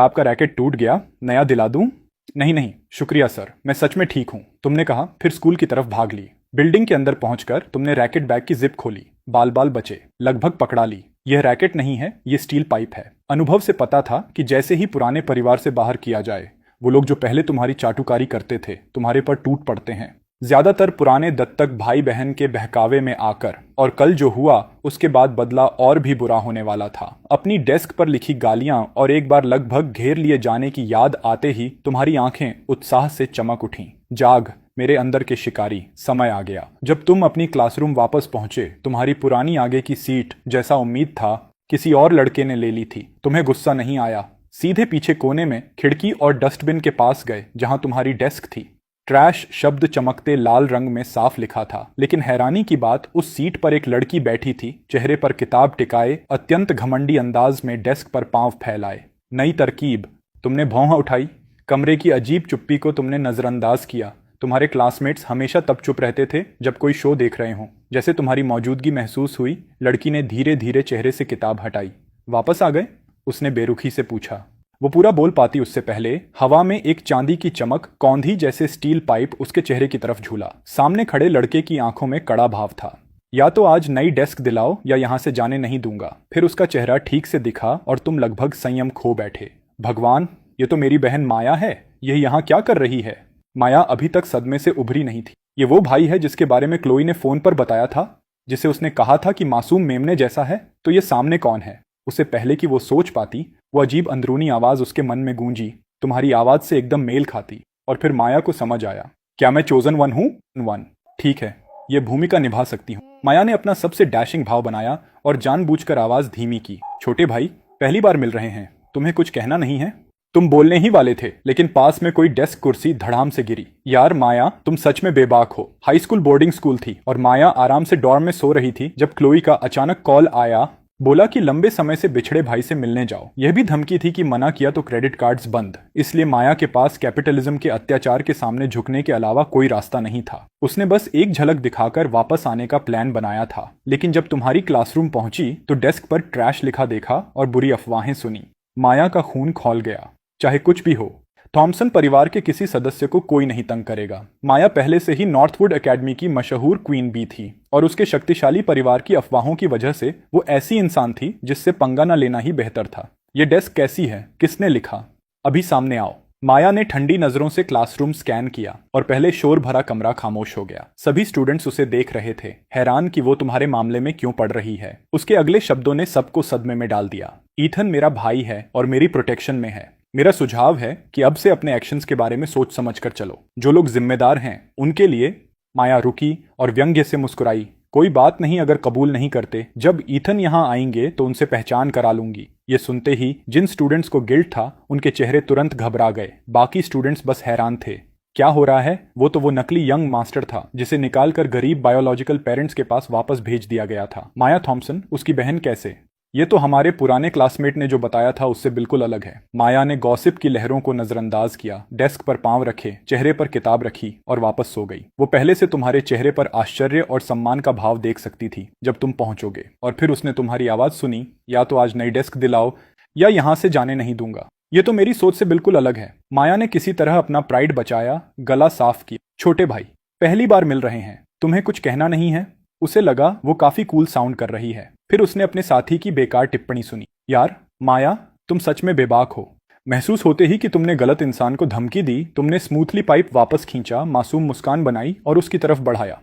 आपका रैकेट टूट गया? नया दिला दूं? नहीं नहीं, शुक्रिया सर, मैं सच में ठीक हूं, तुमने कहा, फिर स्कूल की तरफ भाग ली। बिल्डिंग के अंदर पहुंचकर तुमने रैकेट बैग की जिप खोली। बाल बाल बचे, लगभग पकड़ा ली। यह रैकेट नहीं है, यह स्टील पाइप है। अनुभव से पता था कि जैसे ही पुराने परिवार से बाहर किया जाए, वो लोग जो पहले तुम्हारी चाटुकारी करते थे तुम्हारे पर टूट पड़ते हैं। ज्यादातर पुराने दत्तक भाई बहन के बहकावे में आकर, और कल जो हुआ उसके बाद बदला और भी बुरा होने वाला था। अपनी डेस्क पर लिखी गालियां और एक बार लगभग घेर लिए जाने की याद आते ही तुम्हारी आंखें उत्साह से चमक उठीं। जाग मेरे अंदर के शिकारी, समय आ गया। जब तुम अपनी क्लासरूम वापस पहुंचे, तुम्हारी पुरानी आगे की सीट, जैसा उम्मीद था, किसी और लड़के ने ले ली थी। तुम्हें गुस्सा नहीं आया। सीधे पीछे कोने में खिड़की और डस्टबिन के पास गए जहां तुम्हारी डेस्क थी। ट्रैश शब्द चमकते लाल रंग में साफ लिखा था, लेकिन हैरानी की बात, उस सीट पर एक लड़की बैठी थी, चेहरे पर किताब टिकाए, अत्यंत घमंडी अंदाज में डेस्क पर पांव फैलाए। नई तरकीब। तुमने भौं उठाई। कमरे की अजीब चुप्पी को तुमने नजरअंदाज किया। तुम्हारे क्लासमेट्स हमेशा तब चुप रहते थे जब कोई शो देख रहे हों। जैसे तुम्हारी मौजूदगी महसूस हुई, लड़की ने धीरे धीरे चेहरे से किताब हटाई। वापस आ गए? उसने बेरुखी से पूछा। वो पूरा बोल पाती उससे पहले हवा में एक चांदी की चमक, कौंधी जैसे स्टील पाइप उसके चेहरे की तरफ झूला। सामने खड़े लड़के की आंखों में कड़ा भाव था। या तो आज नई डेस्क दिलाओ या यहां से जाने नहीं दूंगा। फिर उसका चेहरा ठीक से दिखा और तुम लगभग संयम खो बैठे। भगवान, ये तो मेरी बहन माया है। यह यहाँ क्या कर रही है? माया अभी तक सदमे से उभरी नहीं थी। ये वो भाई है जिसके बारे में क्लोई ने फोन पर बताया था, जिसे उसने कहा था कि मासूम मेमने जैसा है। तो ये सामने कौन है? उससे पहले कि वो सोच पाती, वो अजीब अंदरूनी आवाज उसके मन में गूंजी, तुम्हारी आवाज से एकदम मेल खाती। और फिर माया को समझ आया, क्या मैं चोजन वन हूं? वन, ठीक है, ये भूमिका निभा सकती हूँ। माया ने अपना सबसे डैशिंग भाव बनाया और जानबूझकर आवाज धीमी की। छोटे भाई, पहली बार मिल रहे हैं, तुम्हें कुछ कहना नहीं है? तुम बोलने ही वाले थे, लेकिन पास में कोई डेस्क कुर्सी धड़ाम से गिरी। यार माया, तुम सच में बेबाक हो। हाई स्कूल बोर्डिंग स्कूल थी और माया आराम से डॉर्म में सो रही थी जब क्लोई का अचानक कॉल आया। बोला कि लंबे समय से बिछड़े भाई से मिलने जाओ। यह भी धमकी थी कि मना किया तो क्रेडिट कार्ड्स बंद। इसलिए माया के पास कैपिटलिज्म के अत्याचार के सामने झुकने के अलावा कोई रास्ता नहीं था। उसने बस एक झलक दिखाकर वापस आने का प्लान बनाया था, लेकिन जब तुम्हारी क्लासरूम पहुंची तो डेस्क पर ट्रैश लिखा देखा और बुरी अफवाहें सुनी। माया का खून खौल गया। चाहे कुछ भी हो, थॉमसन परिवार के किसी सदस्य को कोई नहीं तंग करेगा। माया पहले से ही नॉर्थवुड एकेडमी की मशहूर क्वीन बी थी और उसके शक्तिशाली परिवार की अफवाहों की वजह से वो ऐसी इंसान थी जिससे पंगा न लेना ही बेहतर था। ये डेस्क कैसी है? किसने लिखा? अभी सामने आओ। माया ने ठंडी नजरों से क्लासरूम स्कैन किया और पहले शोर भरा कमरा खामोश हो गया। सभी स्टूडेंट्स उसे देख रहे थे, हैरान कि वो तुम्हारे मामले में क्यों पढ़ रही है। उसके अगले शब्दों ने सबको सदमे में डाल दिया। ईथन मेरा भाई है और मेरी प्रोटेक्शन में है। मेरा सुझाव है कि अब से अपने एक्शंस के बारे में सोच समझ कर चलो। जो लोग जिम्मेदार हैं उनके लिए। माया रुकी और व्यंग्य से मुस्कुराई। कोई बात नहीं, अगर कबूल नहीं करते, जब ईथन यहाँ आएंगे तो उनसे पहचान करा लूंगी। ये सुनते ही जिन स्टूडेंट्स को गिल्ट था उनके चेहरे तुरंत घबरा गए। बाकी स्टूडेंट्स बस हैरान थे। क्या हो रहा है? वो नकली यंग मास्टर था जिसे निकालकर गरीब बायोलॉजिकल पेरेंट्स के पास वापस भेज दिया गया था। माया थॉमसन, उसकी बहन कैसे? ये तो हमारे पुराने क्लासमेट ने जो बताया था उससे बिल्कुल अलग है। माया ने गॉसिप की लहरों को नजरअंदाज किया, डेस्क पर पांव रखे, चेहरे पर किताब रखी और वापस सो गई। वो पहले से तुम्हारे चेहरे पर आश्चर्य और सम्मान का भाव देख सकती थी जब तुम पहुंचोगे। और फिर उसने तुम्हारी आवाज सुनी, या तो आज नई डेस्क दिलाओ या यहां से जाने नहीं दूंगा। ये तो मेरी सोच से बिल्कुल अलग है। माया ने किसी तरह अपना प्राइड बचाया, गला साफ किया। छोटे भाई, पहली बार मिल रहे हैं, तुम्हें कुछ कहना नहीं है? उसे लगा वो काफी कूल साउंड कर रही है। फिर उसने अपने साथी की बेकार टिप्पणी सुनी। यार माया, तुम सच में बेबाक हो। महसूस होते ही कि तुमने गलत इंसान को धमकी दी, तुमने स्मूथली पाइप वापस खींचा, मासूम मुस्कान बनाई और उसकी तरफ बढ़ाया।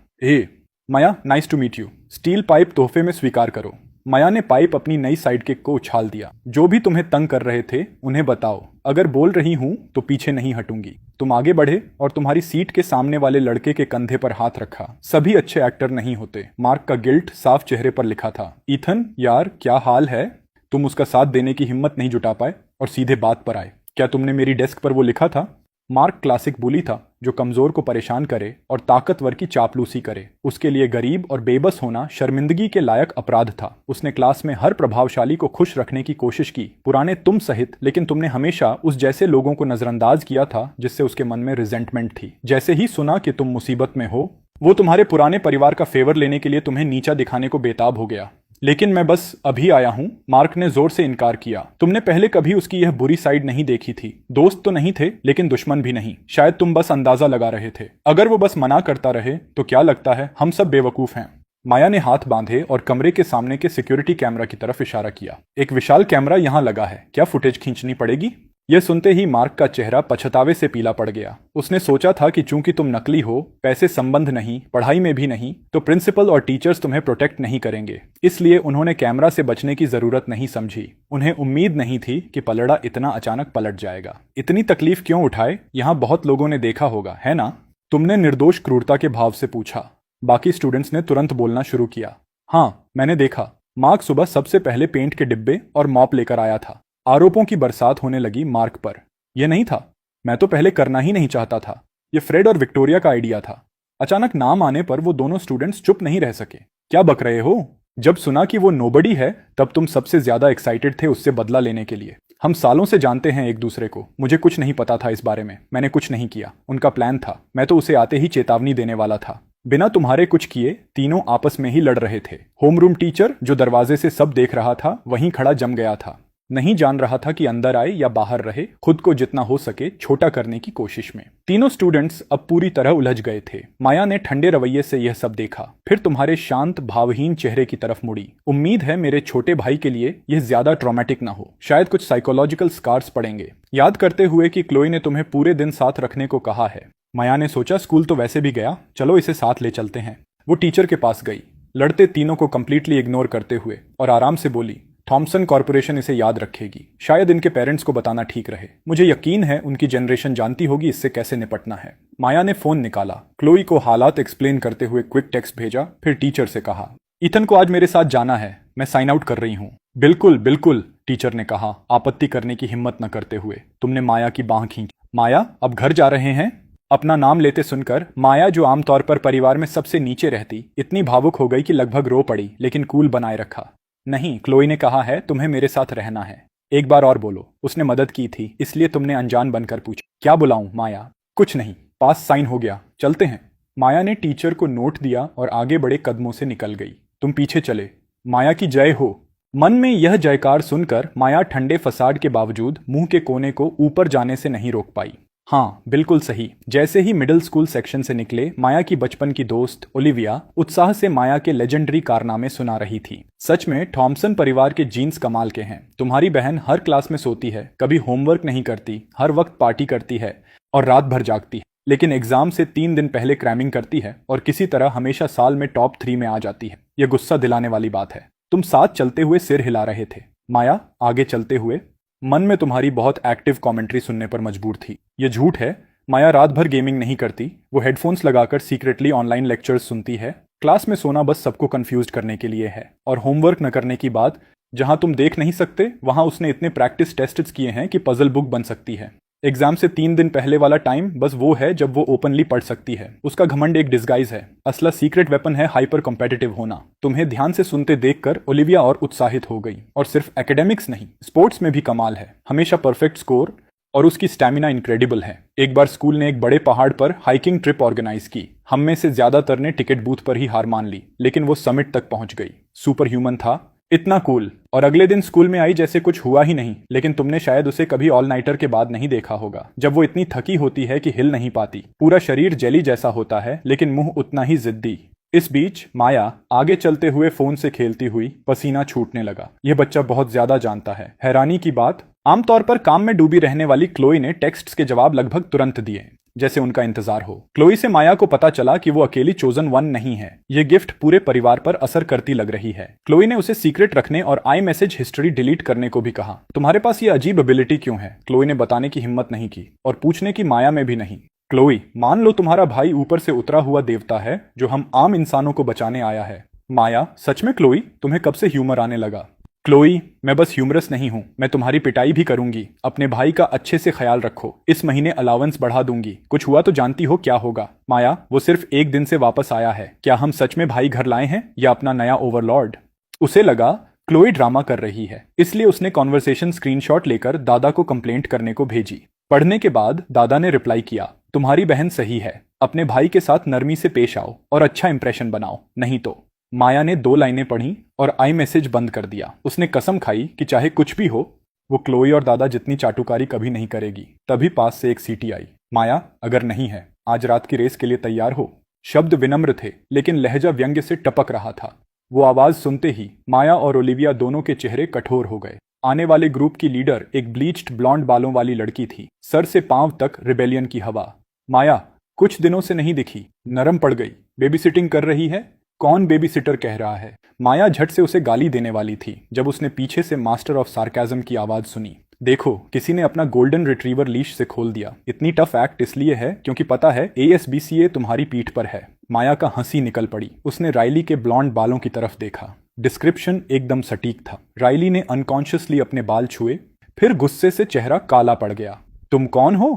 Maya, nice to meet you. Steel pipe तोहफे में स्वीकार करो। माया ने पाइप अपनी नई साइड किक को उछाल दिया। जो भी तुम्हें तंग कर रहे थे उन्हें बताओ। अगर बोल रही हूं तो पीछे नहीं हटूंगी। तुम आगे बढ़े और तुम्हारी सीट के सामने वाले लड़के के कंधे पर हाथ रखा। सभी अच्छे एक्टर नहीं होते। मार्क का गिल्ट साफ चेहरे पर लिखा था। ईथन, यार क्या हाल है? तुम उसका साथ देने की हिम्मत नहीं जुटा पाए और सीधे बात पर आए। क्या तुमने मेरी डेस्क पर वो लिखा था? मार्क क्लासिक बुली था, जो कमजोर को परेशान करे और ताकतवर की चापलूसी करे। उसके लिए गरीब और बेबस होना शर्मिंदगी के लायक अपराध था। उसने क्लास में हर प्रभावशाली को खुश रखने की कोशिश की, पुराने तुम सहित, लेकिन तुमने हमेशा उस जैसे लोगों को नजरअंदाज किया था जिससे उसके मन में रिजेंटमेंट थी। जैसे ही सुना कि तुम मुसीबत में हो, वो तुम्हारे पुराने परिवार का फेवर लेने के लिए तुम्हें नीचा दिखाने को बेताब हो गया। लेकिन मैं बस अभी आया हूं, मार्क ने जोर से इनकार किया। तुमने पहले कभी उसकी यह बुरी साइड नहीं देखी थी। दोस्त तो नहीं थे, लेकिन दुश्मन भी नहीं। शायद तुम बस अंदाजा लगा रहे थे। अगर वो बस मना करता रहे तो क्या लगता है हम सब बेवकूफ हैं। माया ने हाथ बांधे और कमरे के सामने के सिक्योरिटी कैमरा की तरफ इशारा किया। एक विशाल कैमरा यहां लगा है, क्या फुटेज खींचनी पड़ेगी? यह सुनते ही मार्क का चेहरा पछतावे से पीला पड़ गया। उसने सोचा था कि चूंकि तुम नकली हो, पैसे संबंध नहीं, पढ़ाई में भी नहीं, तो प्रिंसिपल और टीचर्स तुम्हें प्रोटेक्ट नहीं करेंगे। इसलिए उन्होंने कैमरा से बचने की जरूरत नहीं समझी। उन्हें उम्मीद नहीं थी कि पलड़ा इतना अचानक पलट जाएगा। इतनी तकलीफ क्यों उठाए? यहां बहुत लोगों ने देखा होगा, है ना? तुमने निर्दोष क्रूरता के भाव से पूछा। बाकी स्टूडेंट्स ने तुरंत बोलना शुरू किया। हाँ, मैंने देखा। मार्क सुबह सबसे पहले पेंट के डिब्बे और मॉप लेकर आया था। आरोपों की बरसात होने लगी मार्क पर। यह नहीं था, मैं तो पहले करना ही नहीं चाहता था। यह फ्रेड और विक्टोरिया का आइडिया था। अचानक नाम आने पर वो दोनों स्टूडेंट्स चुप नहीं रह सके। क्या बक रहे हो? जब सुना कि वो नोबडी है, तब तुम सबसे ज्यादा एक्साइटेड थे उससे बदला लेने के लिए। हम सालों से जानते हैं एक दूसरे को। मुझे कुछ नहीं पता था इस बारे में। मैंने कुछ नहीं किया। उनका प्लान था। मैं तो उसे आते ही चेतावनी देने वाला था। बिना तुम्हारे कुछ किए तीनों आपस में ही लड़ रहे थे। होमरूम टीचर, जो दरवाजे से सब देख रहा था, वहीं खड़ा जम गया था। नहीं जान रहा था कि अंदर आए या बाहर रहे, खुद को जितना हो सके छोटा करने की कोशिश में। तीनों स्टूडेंट्स अब पूरी तरह उलझ गए थे। माया ने ठंडे रवैये से यह सब देखा, फिर तुम्हारे शांत भावहीन चेहरे की तरफ मुड़ी। उम्मीद है मेरे छोटे भाई के लिए यह ज्यादा ट्रॉमेटिक ना हो। शायद कुछ साइकोलॉजिकल स्कार्स पड़ेंगे। याद करते हुए कि क्लोई ने तुम्हें पूरे दिन साथ रखने को कहा है। माया ने सोचा स्कूल तो वैसे भी गया, चलो इसे साथ ले चलते हैं। वो टीचर के पास गई, लड़ते तीनों को कंप्लीटली इग्नोर करते हुए, और आराम से बोली, थॉमसन कॉर्पोरेशन इसे याद रखेगी। शायद इनके पेरेंट्स को बताना ठीक रहे। मुझे यकीन है उनकी जनरेशन जानती होगी इससे कैसे निपटना है। माया ने फोन निकाला, क्लोई को हालात एक्सप्लेन करते हुए क्विक टेक्स्ट भेजा, फिर टीचर से कहा, ईथन को आज मेरे साथ जाना है, मैं साइन आउट कर रही हूँ। बिल्कुल बिल्कुल, टीचर ने कहा, आपत्ति करने की हिम्मत न करते हुए। तुमने माया की बांह खींची। माया, अब घर जा रहे हैं? अपना नाम लेते सुनकर माया, जो आमतौर पर परिवार में सबसे नीचे रहती, इतनी भावुक हो गई कि लगभग रो पड़ी, लेकिन कूल बनाए रखा। नहीं, क्लोई ने कहा है, तुम्हें मेरे साथ रहना है। एक बार और बोलो। उसने मदद की थी, इसलिए तुमने अनजान बनकर पूछा। क्या बुलाऊं माया? कुछ नहीं, पास साइन हो गया, चलते हैं। माया ने टीचर को नोट दिया और आगे बड़े कदमों से निकल गई। तुम पीछे चले। माया की जय हो। मन में यह जयकार सुनकर माया ठंडे फसाड के बावजूद मुंह के कोने को ऊपर जाने से नहीं रोक पाई। हाँ, बिल्कुल सही। जैसे ही मिडिल स्कूल सेक्शन से निकले, माया की बचपन की दोस्त ओलिविया उत्साह से माया के लेजेंडरी कारनामे सुना रही थी। सच में थॉमसन परिवार के जीन्स कमाल के हैं। तुम्हारी बहन हर क्लास में सोती है, कभी होमवर्क नहीं करती, हर वक्त पार्टी करती है और रात भर जागती है, लेकिन एग्जाम से 3 दिन पहले क्रैमिंग करती है और किसी तरह हमेशा साल में टॉप 3 में आ जाती है। यह गुस्सा दिलाने वाली बात है। तुम साथ चलते हुए सिर हिला रहे थे। माया आगे चलते हुए मन में तुम्हारी बहुत एक्टिव कमेंट्री सुनने पर मजबूर थी। यह झूठ है। माया रात भर गेमिंग नहीं करती, वो हेडफोन्स लगाकर सीक्रेटली ऑनलाइन लेक्चर्स सुनती है। क्लास में सोना बस सबको कंफ्यूज करने के लिए है। और होमवर्क न करने की बात, जहां तुम देख नहीं सकते वहां उसने इतने प्रैक्टिस टेस्ट्स किए हैं कि पजल बुक बन सकती है। एग्जाम से 3 दिन पहले वाला टाइम बस वो है जब वो ओपनली पढ़ सकती है। उसका घमंड एक डिस्गाइज है। असला सीक्रेट वेपन है हाइपर कॉम्पिटिटिव होना। तुम्हें ध्यान से सुनते देखकर ओलिविया और उत्साहित हो गई। और सिर्फ एकेडमिक्स नहीं, स्पोर्ट्स में भी कमाल है। हमेशा परफेक्ट स्कोर और उसकी स्टैमिना इनक्रेडिबल है। एक बार स्कूल ने एक बड़े पहाड़ पर हाइकिंग ट्रिप ऑर्गेनाइज की। हम में से ज्यादातर ने टिकट बूथ पर ही हार मान ली, लेकिन वो समिट तक पहुंच गई। सुपर ह्यूमन था, इतना कूल। और अगले दिन स्कूल में आई जैसे कुछ हुआ ही नहीं। लेकिन तुमने शायद उसे कभी ऑल नाइटर के बाद नहीं देखा होगा, जब वो इतनी थकी होती है कि हिल नहीं पाती। पूरा शरीर जेली जैसा होता है, लेकिन मुंह उतना ही जिद्दी। इस बीच माया आगे चलते हुए फोन से खेलती हुई पसीना छूटने लगा। यह बच्चा बहुत ज्यादा जानता है। हैरानी की बात, आमतौर पर काम में डूबी रहने वाली क्लोई ने टेक्स्ट्स के जवाब लगभग तुरंत दिए, जैसे उनका इंतजार हो। क्लोई से माया को पता चला कि वो अकेली चोजन वन नहीं है। ये गिफ्ट पूरे परिवार पर असर करती लग रही है। क्लोई ने उसे सीक्रेट रखने और आई मैसेज हिस्ट्री डिलीट करने को भी कहा। तुम्हारे पास ये अजीब एबिलिटी क्यों है? क्लोई ने बताने की हिम्मत नहीं की और पूछने की माया में भी नहीं। क्लोई, मान लो तुम्हारा भाई ऊपर से उतरा हुआ देवता है जो हम आम इंसानों को बचाने आया है। माया, सच में क्लोई? तुम्हें कब से ह्यूमर आने लगा? क्लोई, मैं बस ह्यूमरस नहीं हूं, मैं तुम्हारी पिटाई भी करूंगी। अपने भाई का अच्छे से ख्याल रखो। इस महीने अलावेंस बढ़ा दूंगी। कुछ हुआ तो जानती हो क्या होगा। माया, वो सिर्फ 1 दिन से वापस आया है। क्या हम सच में भाई घर लाए हैं या अपना नया ओवरलॉर्ड? उसे लगा क्लोई ड्रामा कर रही है, इसलिए उसने कॉन्वर्सेशन स्क्रीनशॉट लेकर दादा को कंप्लेंट करने को भेजी। पढ़ने के बाद दादा ने रिप्लाई किया, तुम्हारी बहन सही है। अपने भाई के साथ नरमी से पेश आओ और अच्छा इंप्रेशन बनाओ, नहीं तो। माया ने 2 लाइनें पढ़ी और आई मैसेज बंद कर दिया। उसने कसम खाई कि चाहे कुछ भी हो, वो क्लोई और दादा जितनी चाटुकारी कभी नहीं करेगी। तभी पास से एक सीटी आई। माया, अगर नहीं है, आज रात की रेस के लिए तैयार हो। शब्द विनम्र थे, लेकिन लहजा व्यंग्य से टपक रहा था। वो आवाज सुनते ही माया और ओलिविया दोनों के चेहरे कठोर हो गए। आने वाले ग्रुप की लीडर एक ब्लीच्ड ब्लॉन्ड बालों वाली लड़की थी। सर से पांव तक रिबेलियन की हवा। माया कुछ दिनों से नहीं दिखी, नरम पड़ गई। बेबी सिटिंग कर रही है? कौन बेबी सिटर कह रहा है? माया झट से उसे गाली देने वाली थी जब उसने पीछे से मास्टर ऑफ सार्काज्म की आवाज सुनी। देखो, किसी ने अपना गोल्डन रिट्रीवर लीश से खोल दिया। इतनी टफ एक्ट इसलिए है क्योंकि पता है ASBCA तुम्हारी पीठ पर है। माया का हंसी निकल पड़ी। उसने राइली के ब्लॉन्ड बालों की तरफ देखा। डिस्क्रिप्शन एकदम सटीक था। राइली ने अनकॉन्शियसली अपने बाल छुए, फिर गुस्से से चेहरा काला पड़ गया। तुम कौन हो?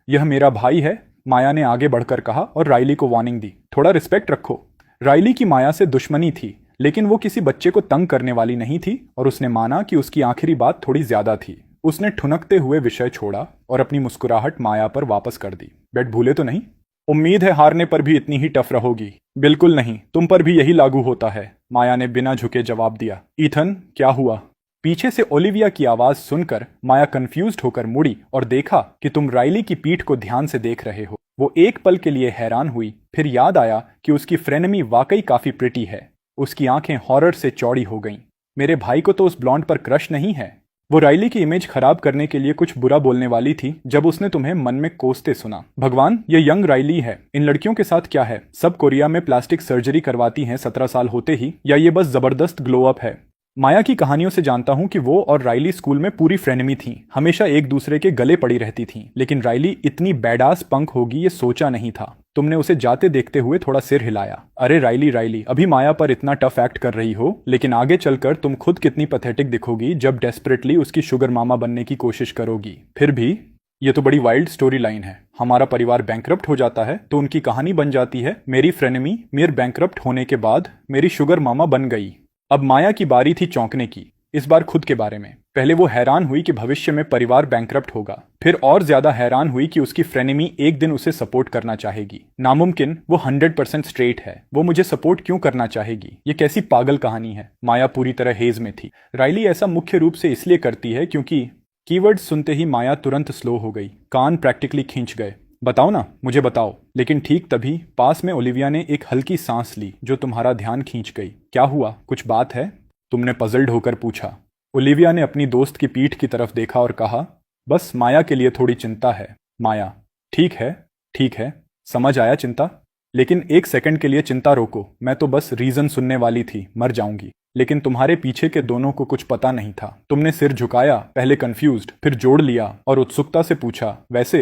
यह मेरा भाई है, माया ने आगे बढ़कर कहा और राइली को वार्निंग दी, थोड़ा रिस्पेक्ट रखो। राइली की माया से दुश्मनी थी, लेकिन वो किसी बच्चे को तंग करने वाली नहीं थी और उसने माना कि उसकी आखिरी बात थोड़ी ज्यादा थी। उसने ठुनकते हुए विषय छोड़ा और अपनी मुस्कुराहट माया पर वापस कर दी। बेट भूले तो नहीं? उम्मीद है हारने पर भी इतनी ही टफ रहोगी। बिल्कुल नहीं, तुम पर भी यही लागू होता है, माया ने बिना झुके जवाब दिया। ईथन, क्या हुआ? पीछे से ओलिविया की आवाज सुनकर माया कंफ्यूज्ड होकर मुड़ी और देखा कि तुम राइली की पीठ को ध्यान से देख रहे हो। वो एक पल के लिए हैरान हुई, फिर याद आया कि उसकी फ्रेनेमी वाकई काफी प्रिटी है। उसकी आंखें हॉरर से चौड़ी हो गईं। मेरे भाई को तो उस ब्लॉन्ड पर क्रश नहीं है। वो राइली की इमेज खराब करने के लिए कुछ बुरा बोलने वाली थी जब उसने तुम्हें मन में कोसते सुना। भगवान, ये यंग राइली है। इन लड़कियों के साथ क्या है? सब कोरिया में प्लास्टिक सर्जरी करवाती हैं 17 साल होते ही, या ये बस जबरदस्त ग्लो अप है? माया की कहानियों से जानता हूं कि वो और राइली स्कूल में पूरी फ्रेंडमी थीं, हमेशा एक दूसरे के गले पड़ी रहती थीं। लेकिन राइली इतनी बैडास पंक होगी ये सोचा नहीं था। तुमने उसे जाते देखते हुए थोड़ा सिर हिलाया। अरे राइली राइली, अभी माया पर इतना टफ एक्ट कर रही हो, लेकिन आगे चलकर तुम खुद कितनी पैथेटिक दिखोगी जब डेस्परेटली उसकी शुगर मामा बनने की कोशिश करोगी। फिर भी ये तो बड़ी वाइल्ड स्टोरी लाइन है। हमारा परिवार बैंकरप्ट हो जाता है तो उनकी कहानी बन जाती है मेरी फ्रेनेमी मेरे बैंकरप्ट होने के बाद मेरी शुगर मामा बन गई। अब माया की बारी थी चौंकने की, इस बार खुद के बारे में। पहले वो हैरान हुई कि भविष्य में परिवार बैंकरप्ट होगा, फिर और ज्यादा हैरान हुई कि उसकी फ्रेनेमी एक दिन उसे सपोर्ट करना चाहेगी। नामुमकिन, वो 100% स्ट्रेट है, वो मुझे सपोर्ट क्यों करना चाहेगी? ये कैसी पागल कहानी है। माया पूरी तरह हेज में थी। राइली ऐसा मुख्य रूप से इसलिए करती है क्योंकि कीवर्ड सुनते ही माया तुरंत स्लो हो गई, कान प्रैक्टिकली खींच गए। बताओ ना, मुझे बताओ। लेकिन ठीक तभी पास में ओलिविया ने एक हल्की सांस ली जो तुम्हारा ध्यान खींच गई। क्या हुआ, कुछ बात है? तुमने पजल्ड होकर पूछा। ओलिविया ने अपनी दोस्त की पीठ की तरफ देखा और कहा, बस माया के लिए थोड़ी चिंता है। माया, ठीक है, समझ आया चिंता। लेकिन एक सेकंड के लिए चिंता रोको, मैं तो बस रीजन सुनने वाली थी, मर जाऊंगी। लेकिन तुम्हारे पीछे के दोनों को कुछ पता नहीं था। तुमने सिर झुकाया, पहले कंफ्यूज्ड, फिर जोड़ लिया और उत्सुकता से पूछा, वैसे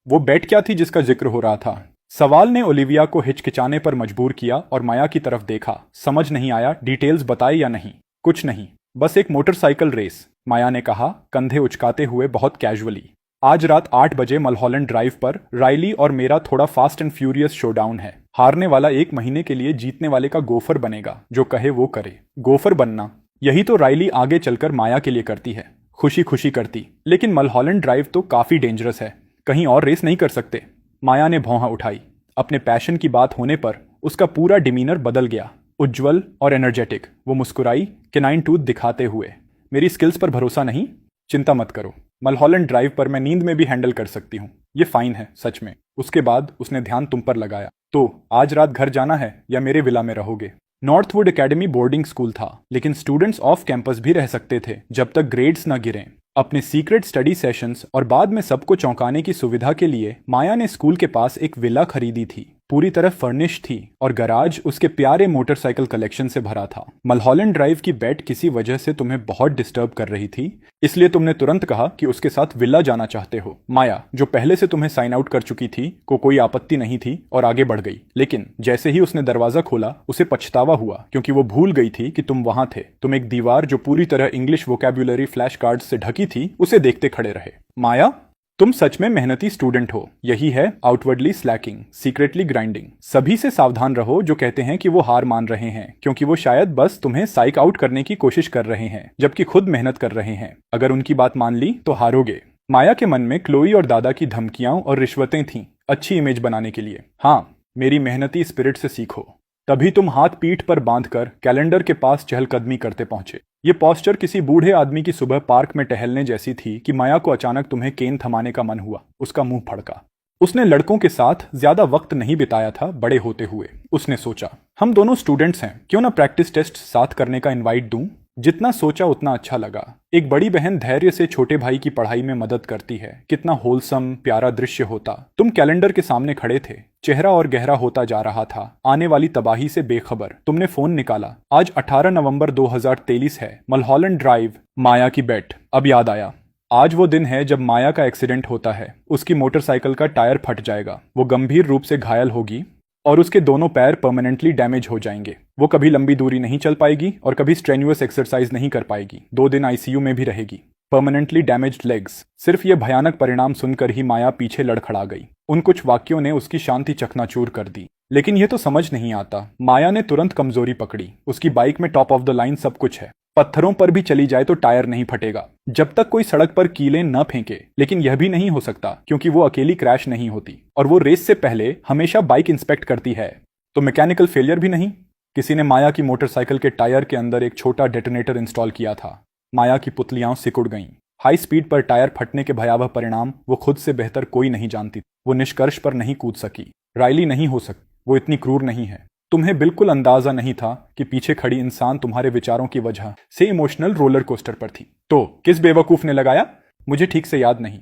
वो बेट क्या थी जिसका जिक्र हो रहा था? सवाल ने ओलिविया को हिचकिचाने पर मजबूर किया और माया की तरफ देखा। समझ नहीं आया, डिटेल्स बताए या नहीं? कुछ नहीं, बस एक मोटरसाइकिल रेस, माया ने कहा, कंधे उचकाते हुए बहुत कैजुअली। आज रात 8 बजे मलहॉलैंड ड्राइव पर राइली और मेरा थोड़ा फास्ट एंड फ्यूरियस शोडाउन है। हारने वाला 1 महीने के लिए जीतने वाले का गोफर बनेगा, जो कहे वो करे। गोफर बनना, यही तो राइली आगे चलकर माया के लिए करती है, खुशी खुशी करती। लेकिन मलहॉलैंड ड्राइव तो काफी डेंजरस है, कहीं और रेस नहीं कर सकते? माया ने भौंहा उठाई। अपने पैशन की बात होने पर उसका पूरा डिमीनर बदल गया, उज्ज्वल और एनर्जेटिक। वो मुस्कुराई, केनाइन टूथ दिखाते हुए। मेरी स्किल्स पर भरोसा नहीं? चिंता मत करो, मलहॉलैंड ड्राइव पर मैं नींद में भी हैंडल कर सकती हूँ। ये फाइन है, सच में। उसके बाद उसने ध्यान तुम पर लगाया। तो आज रात घर जाना है या मेरे विला में रहोगे? नॉर्थवुड एकेडमी बोर्डिंग स्कूल था, लेकिन स्टूडेंट्स ऑफ कैंपस भी रह सकते थे जब तक ग्रेड्स न गिरें। अपने सीक्रेट स्टडी सेशंस और बाद में सबको चौंकाने की सुविधा के लिए माया ने स्कूल के पास एक विला खरीदी थी। पूरी तरह फर्निश थी और गराज उसके प्यारे मोटरसाइकिल कलेक्शन से भरा था। मलहॉलैंड ड्राइव की बेट किसी वजह से तुम्हें बहुत डिस्टर्ब कर रही थी, इसलिए तुमने तुरंत कहा कि उसके साथ विला जाना चाहते हो। माया, जो पहले से तुम्हें साइन आउट कर चुकी थी, को कोई आपत्ति नहीं थी और आगे बढ़ गई। लेकिन जैसे ही उसने दरवाजा खोला, उसे पछतावा हुआ क्योंकि वो भूल गई थी कि तुम वहां थे। तुम एक दीवार जो पूरी तरह इंग्लिश वोकैब्युलरी फ्लैश कार्ड से ढकी थी, उसे देखते खड़े रहे। माया, तुम सच में मेहनती स्टूडेंट हो। यही है आउटवर्डली स्लैकिंग, सीक्रेटली ग्राइंडिंग। सभी से सावधान रहो जो कहते हैं कि वो हार मान रहे हैं, क्योंकि वो शायद बस तुम्हें साइक आउट करने की कोशिश कर रहे हैं, जबकि खुद मेहनत कर रहे हैं। अगर उनकी बात मान ली तो हारोगे। माया के मन में क्लोई और दादा की धमकियां और रिश्वतें थीं, अच्छी इमेज बनाने के लिए। हाँ, मेरी मेहनती स्पिरिट से सीखो। तभी तुम हाथ पीठ पर बांधकर कैलेंडर के पास चहलकदमी करते पहुंचे। ये पोस्चर किसी बूढ़े आदमी की सुबह पार्क में टहलने जैसी थी कि माया को अचानक तुम्हें केन थमाने का मन हुआ। उसका मुंह फड़का। उसने लड़कों के साथ ज्यादा वक्त नहीं बिताया था बड़े होते हुए। उसने सोचा, हम दोनों स्टूडेंट्स हैं, क्यों ना प्रैक्टिस टेस्ट साथ करने का इनवाइट दूं। जितना सोचा उतना अच्छा लगा। एक बड़ी बहन धैर्य से छोटे भाई की पढ़ाई में मदद करती है, कितना होलसम प्यारा दृश्य होता। तुम कैलेंडर के सामने खड़े थे, चेहरा और गहरा होता जा रहा था, आने वाली तबाही से बेखबर। तुमने फोन निकाला। आज 18 नवंबर 2023 है, मलहॉलैंड ड्राइव। माया की बेट। अब याद आया, आज वो दिन है जब माया का एक्सीडेंट होता है। उसकी मोटरसाइकिल का टायर फट जाएगा, वो गंभीर रूप से घायल होगी और उसके दोनों पैर परमानेंटली डैमेज हो जाएंगे। वो कभी लंबी दूरी नहीं चल पाएगी और कभी स्ट्रेन्युअस एक्सरसाइज नहीं कर पाएगी। 2 दिन आईसीयू में भी रहेगी। Permanently damaged legs. सिर्फ ये भयानक परिणाम सुनकर ही माया पीछे लड़खड़ा गई। उन कुछ वाक्यों ने उसकी शांति चकनाचूर कर दी। लेकिन ये तो समझ नहीं आता। माया ने तुरंत कमजोरी पकड़ी। उसकी बाइक में टॉप ऑफ द लाइन सब कुछ है, पत्थरों पर भी चली जाए तो टायर नहीं फटेगा जब तक कोई सड़क पर कीलें न फेंके। लेकिन यह भी नहीं हो सकता क्योंकि वो अकेली क्रैश नहीं होती और वो रेस से पहले हमेशा बाइक इंस्पेक्ट करती है। तो मैकेनिकल फेलियर भी नहीं। किसी ने माया की मोटरसाइकिल के टायर के अंदर एक छोटा डेटोनेटर इंस्टॉल किया था। माया की पुतलियां सिकुड़ गईं। हाई स्पीड पर टायर फटने के भयावह परिणाम वो खुद से बेहतर कोई नहीं जानती। वो निष्कर्ष पर नहीं कूद सकी। राइली नहीं हो सकती, वो इतनी क्रूर नहीं है। तुम्हें बिल्कुल अंदाजा नहीं था कि पीछे खड़ी इंसान तुम्हारे विचारों की वजह से इमोशनल रोलर कोस्टर पर थी। तो किस बेवकूफ ने लगाया? मुझे ठीक से याद नहीं।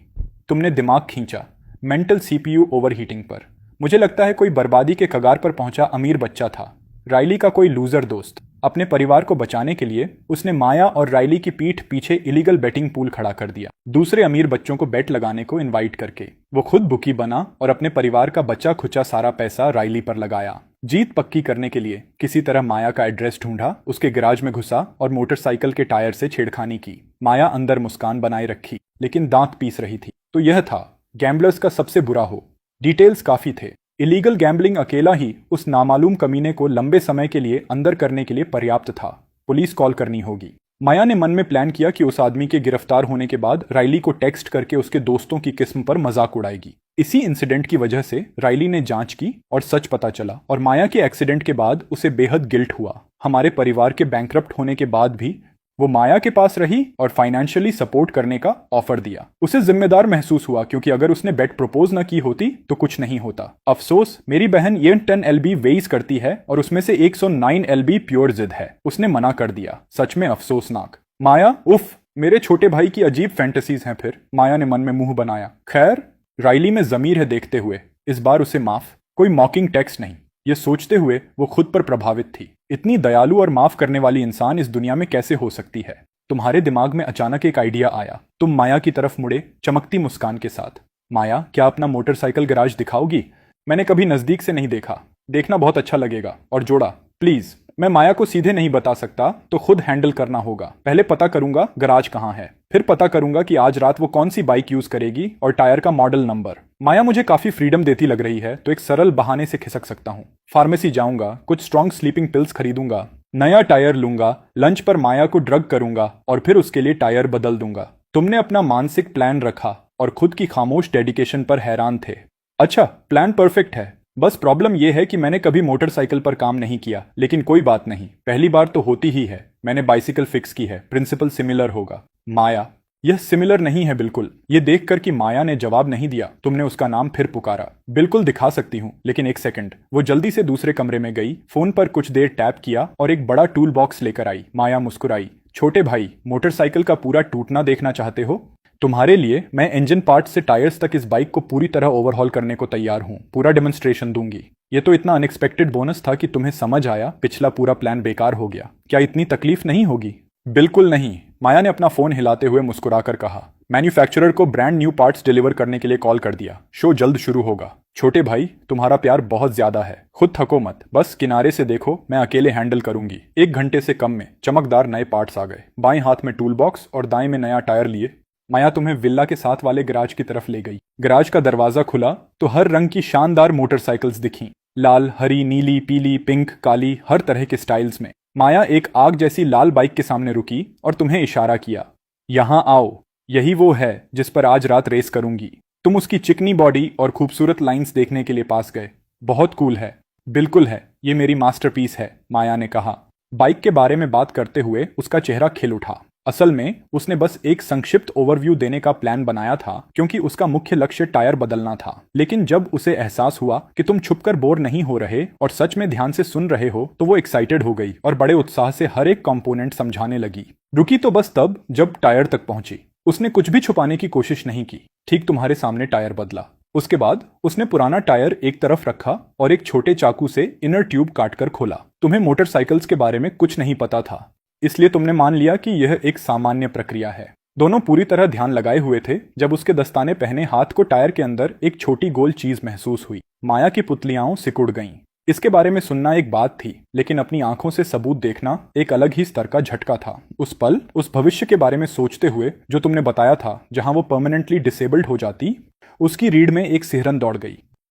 तुमने दिमाग खींचा, मेंटल सीपीयू ओवरहीटिंग पर। मुझे लगता है कोई बर्बादी के कगार पर पहुंचा अमीर बच्चा था, राइली का कोई लूजर दोस्त। अपने परिवार को बचाने के लिए उसने माया और राइली की पीठ पीछे इलीगल बेटिंग पूल खड़ा कर दिया, दूसरे अमीर बच्चों को बेट लगाने को इनवाइट करके। वो खुद बुकी बना और अपने परिवार का बचा खुचा सारा पैसा राइली पर लगाया। जीत पक्की करने के लिए किसी तरह माया का एड्रेस ढूंढा, उसके गैराज में घुसा और मोटरसाइकिल के टायर से छेड़खानी की। माया अंदर मुस्कान बनाए रखी लेकिन दांत पीस रही थी। तो यह था गैम्बलर्स का सबसे बुरा हो। डिटेल्स काफी थे। इलीगल गैम्बलिंग अकेला ही उस नामालूम कमीने को लंबे समय के लिए अंदर करने के लिए पर्याप्त था। पुलिस कॉल करनी होगी। माया ने मन में प्लान किया कि उस आदमी के गिरफ्तार होने के बाद राइली को टेक्स्ट करके उसके दोस्तों की किस्म पर मजाक उड़ाएगी। इसी इंसिडेंट की वजह से राइली ने जांच की और सच पता चला, और माया के एक्सीडेंट के बाद उसे बेहद गिल्ट हुआ। हमारे परिवार के बैंकरप्ट होने के बाद भी वो माया के पास रही और फाइनेंशियली सपोर्ट करने का ऑफर दिया। उसे जिम्मेदार महसूस हुआ क्योंकि अगर उसने बेट प्रपोज न की होती तो कुछ नहीं होता। अफसोस, मेरी बहन ये 10 LB वेइज करती है और उसमें से 109 LB प्योर जिद है। उसने मना कर दिया। सच में अफसोसनाक। माया, उफ, मेरे छोटे भाई की अजीब फैंटेसीज हैं फिर। माया ने मन में मुंह बनाया। खैर, राइली में जमीर है देखते हुए इस बार उसे माफ। कोई मॉकिंग टेक्स्ट नहीं। ये सोचते हुए वो खुद पर प्रभावित थी। इतनी दयालु और माफ करने वाली इंसान इस दुनिया में कैसे हो सकती है। तुम्हारे दिमाग में अचानक एक आइडिया आया। तुम माया की तरफ मुड़े चमकती मुस्कान के साथ। माया, क्या अपना मोटरसाइकिल गैराज दिखाओगी? मैंने कभी नजदीक से नहीं देखा। देखना बहुत अच्छा लगेगा। और जोड़ा, प्लीज। मैं माया को सीधे नहीं बता सकता तो खुद हैंडल करना होगा। पहले पता करूंगा गैराज कहाँ है, फिर पता करूंगा कि आज रात वो कौन सी बाइक यूज करेगी और टायर का मॉडल नंबर। माया मुझे काफी फ्रीडम देती लग रही है तो एक सरल बहाने से खिसक सकता हूँ। फार्मेसी जाऊंगा, कुछ स्ट्रॉन्ग स्लीपिंग पिल्स खरीदूंगा, नया टायर लूंगा, लंच पर माया को ड्रग करूंगा और फिर उसके लिए टायर बदल दूंगा। तुमने अपना मानसिक प्लान रखा और खुद की खामोश डेडिकेशन पर हैरान थे। अच्छा, प्लान परफेक्ट है। बस प्रॉब्लम यह है कि मैंने कभी मोटरसाइकिल पर काम नहीं किया, लेकिन कोई बात नहीं, पहली बार तो होती ही है। मैंने बाइसिकल फिक्स की है, प्रिंसिपल सिमिलर होगा। माया, यह सिमिलर नहीं है बिल्कुल। ये देखकर कि माया ने जवाब नहीं दिया, तुमने उसका नाम फिर पुकारा। बिल्कुल दिखा सकती हूँ, लेकिन एक सेकंड। वो जल्दी से दूसरे कमरे में गई, फोन पर कुछ देर टैप किया और एक बड़ा टूल बॉक्स लेकर आई। माया मुस्कुराई। छोटे भाई, मोटरसाइकिल का पूरा टूटना देखना चाहते हो? तुम्हारे लिए मैं इंजन पार्ट से टायर्स तक इस बाइक को पूरी तरह ओवरहॉल करने को तैयार हूँ। पूरा डेमोन्स्ट्रेशन दूंगी। ये तो इतना अनएक्सपेक्टेड बोनस था कि तुम्हें समझ आया पिछला पूरा प्लान बेकार हो गया। क्या इतनी तकलीफ नहीं होगी? बिल्कुल नहीं, माया ने अपना फोन हिलाते हुए मुस्कुराकर कहा। मैन्युफैक्चरर को ब्रांड न्यू पार्ट्स डिलीवर करने के लिए कॉल कर दिया। शो जल्द शुरू होगा। छोटे भाई, तुम्हारा प्यार बहुत ज्यादा है। खुद थको मत, बस किनारे से देखो, मैं अकेले हैंडल करूंगी। 1 घंटे से कम में चमकदार नए पार्ट्स आ गए। बाएं हाथ में टूल बॉक्स और दाएं में नया टायर लिए माया तुम्हें विल्ला के साथ वाले गैराज की तरफ ले गई। गैराज का दरवाजा खुला तो हर रंग की शानदार मोटरसाइकिल्स दिखीं। लाल, हरी, नीली, पीली, पिंक, काली, हर तरह के स्टाइल्स में। माया एक आग जैसी लाल बाइक के सामने रुकी और तुम्हें इशारा किया, यहां आओ। यही वो है जिस पर आज रात रेस करूंगी। तुम उसकी चिकनी बॉडी और खूबसूरत लाइंस देखने के लिए पास गए। बहुत कूल है। बिल्कुल है, ये मेरी मास्टरपीस है, माया ने कहा। बाइक के बारे में बात करते हुए उसका चेहरा खिल उठा। असल में उसने बस एक संक्षिप्त ओवरव्यू देने का प्लान बनाया था क्योंकि उसका मुख्य लक्ष्य टायर बदलना था। लेकिन जब उसे एहसास हुआ कि तुम छुपकर बोर नहीं हो रहे और सच में ध्यान से सुन रहे हो तो वो एक्साइटेड हो गई और बड़े उत्साह से हर एक कंपोनेंट समझाने लगी। रुकी तो बस तब जब टायर तक पहुंची। उसने कुछ भी छुपाने की कोशिश नहीं की। ठीक तुम्हारे सामने टायर बदला। उसके बाद उसने पुराना टायर एक तरफ रखा और एक छोटे चाकू से इनर ट्यूब काटकर खोला। तुम्हें मोटरसाइकिल्स के बारे में कुछ नहीं पता था, इसलिए तुमने मान लिया कि यह एक सामान्य प्रक्रिया है। दोनों पूरी तरह ध्यान लगाए हुए थे जब उसके दस्ताने पहने हाथ को टायर के अंदर एक छोटी गोल चीज महसूस हुई। माया की पुतलियां सिकुड़ गईं। इसके बारे में सुनना एक बात थी, लेकिन अपनी आंखों से सबूत देखना एक अलग ही स्तर का झटका था। उस पल, उस भविष्य के बारे में सोचते हुए जो तुमने बताया था, जहां वो परमानेंटली डिसेबल्ड हो जाती, उसकी रीढ़ में एक सिहरन दौड़ गई।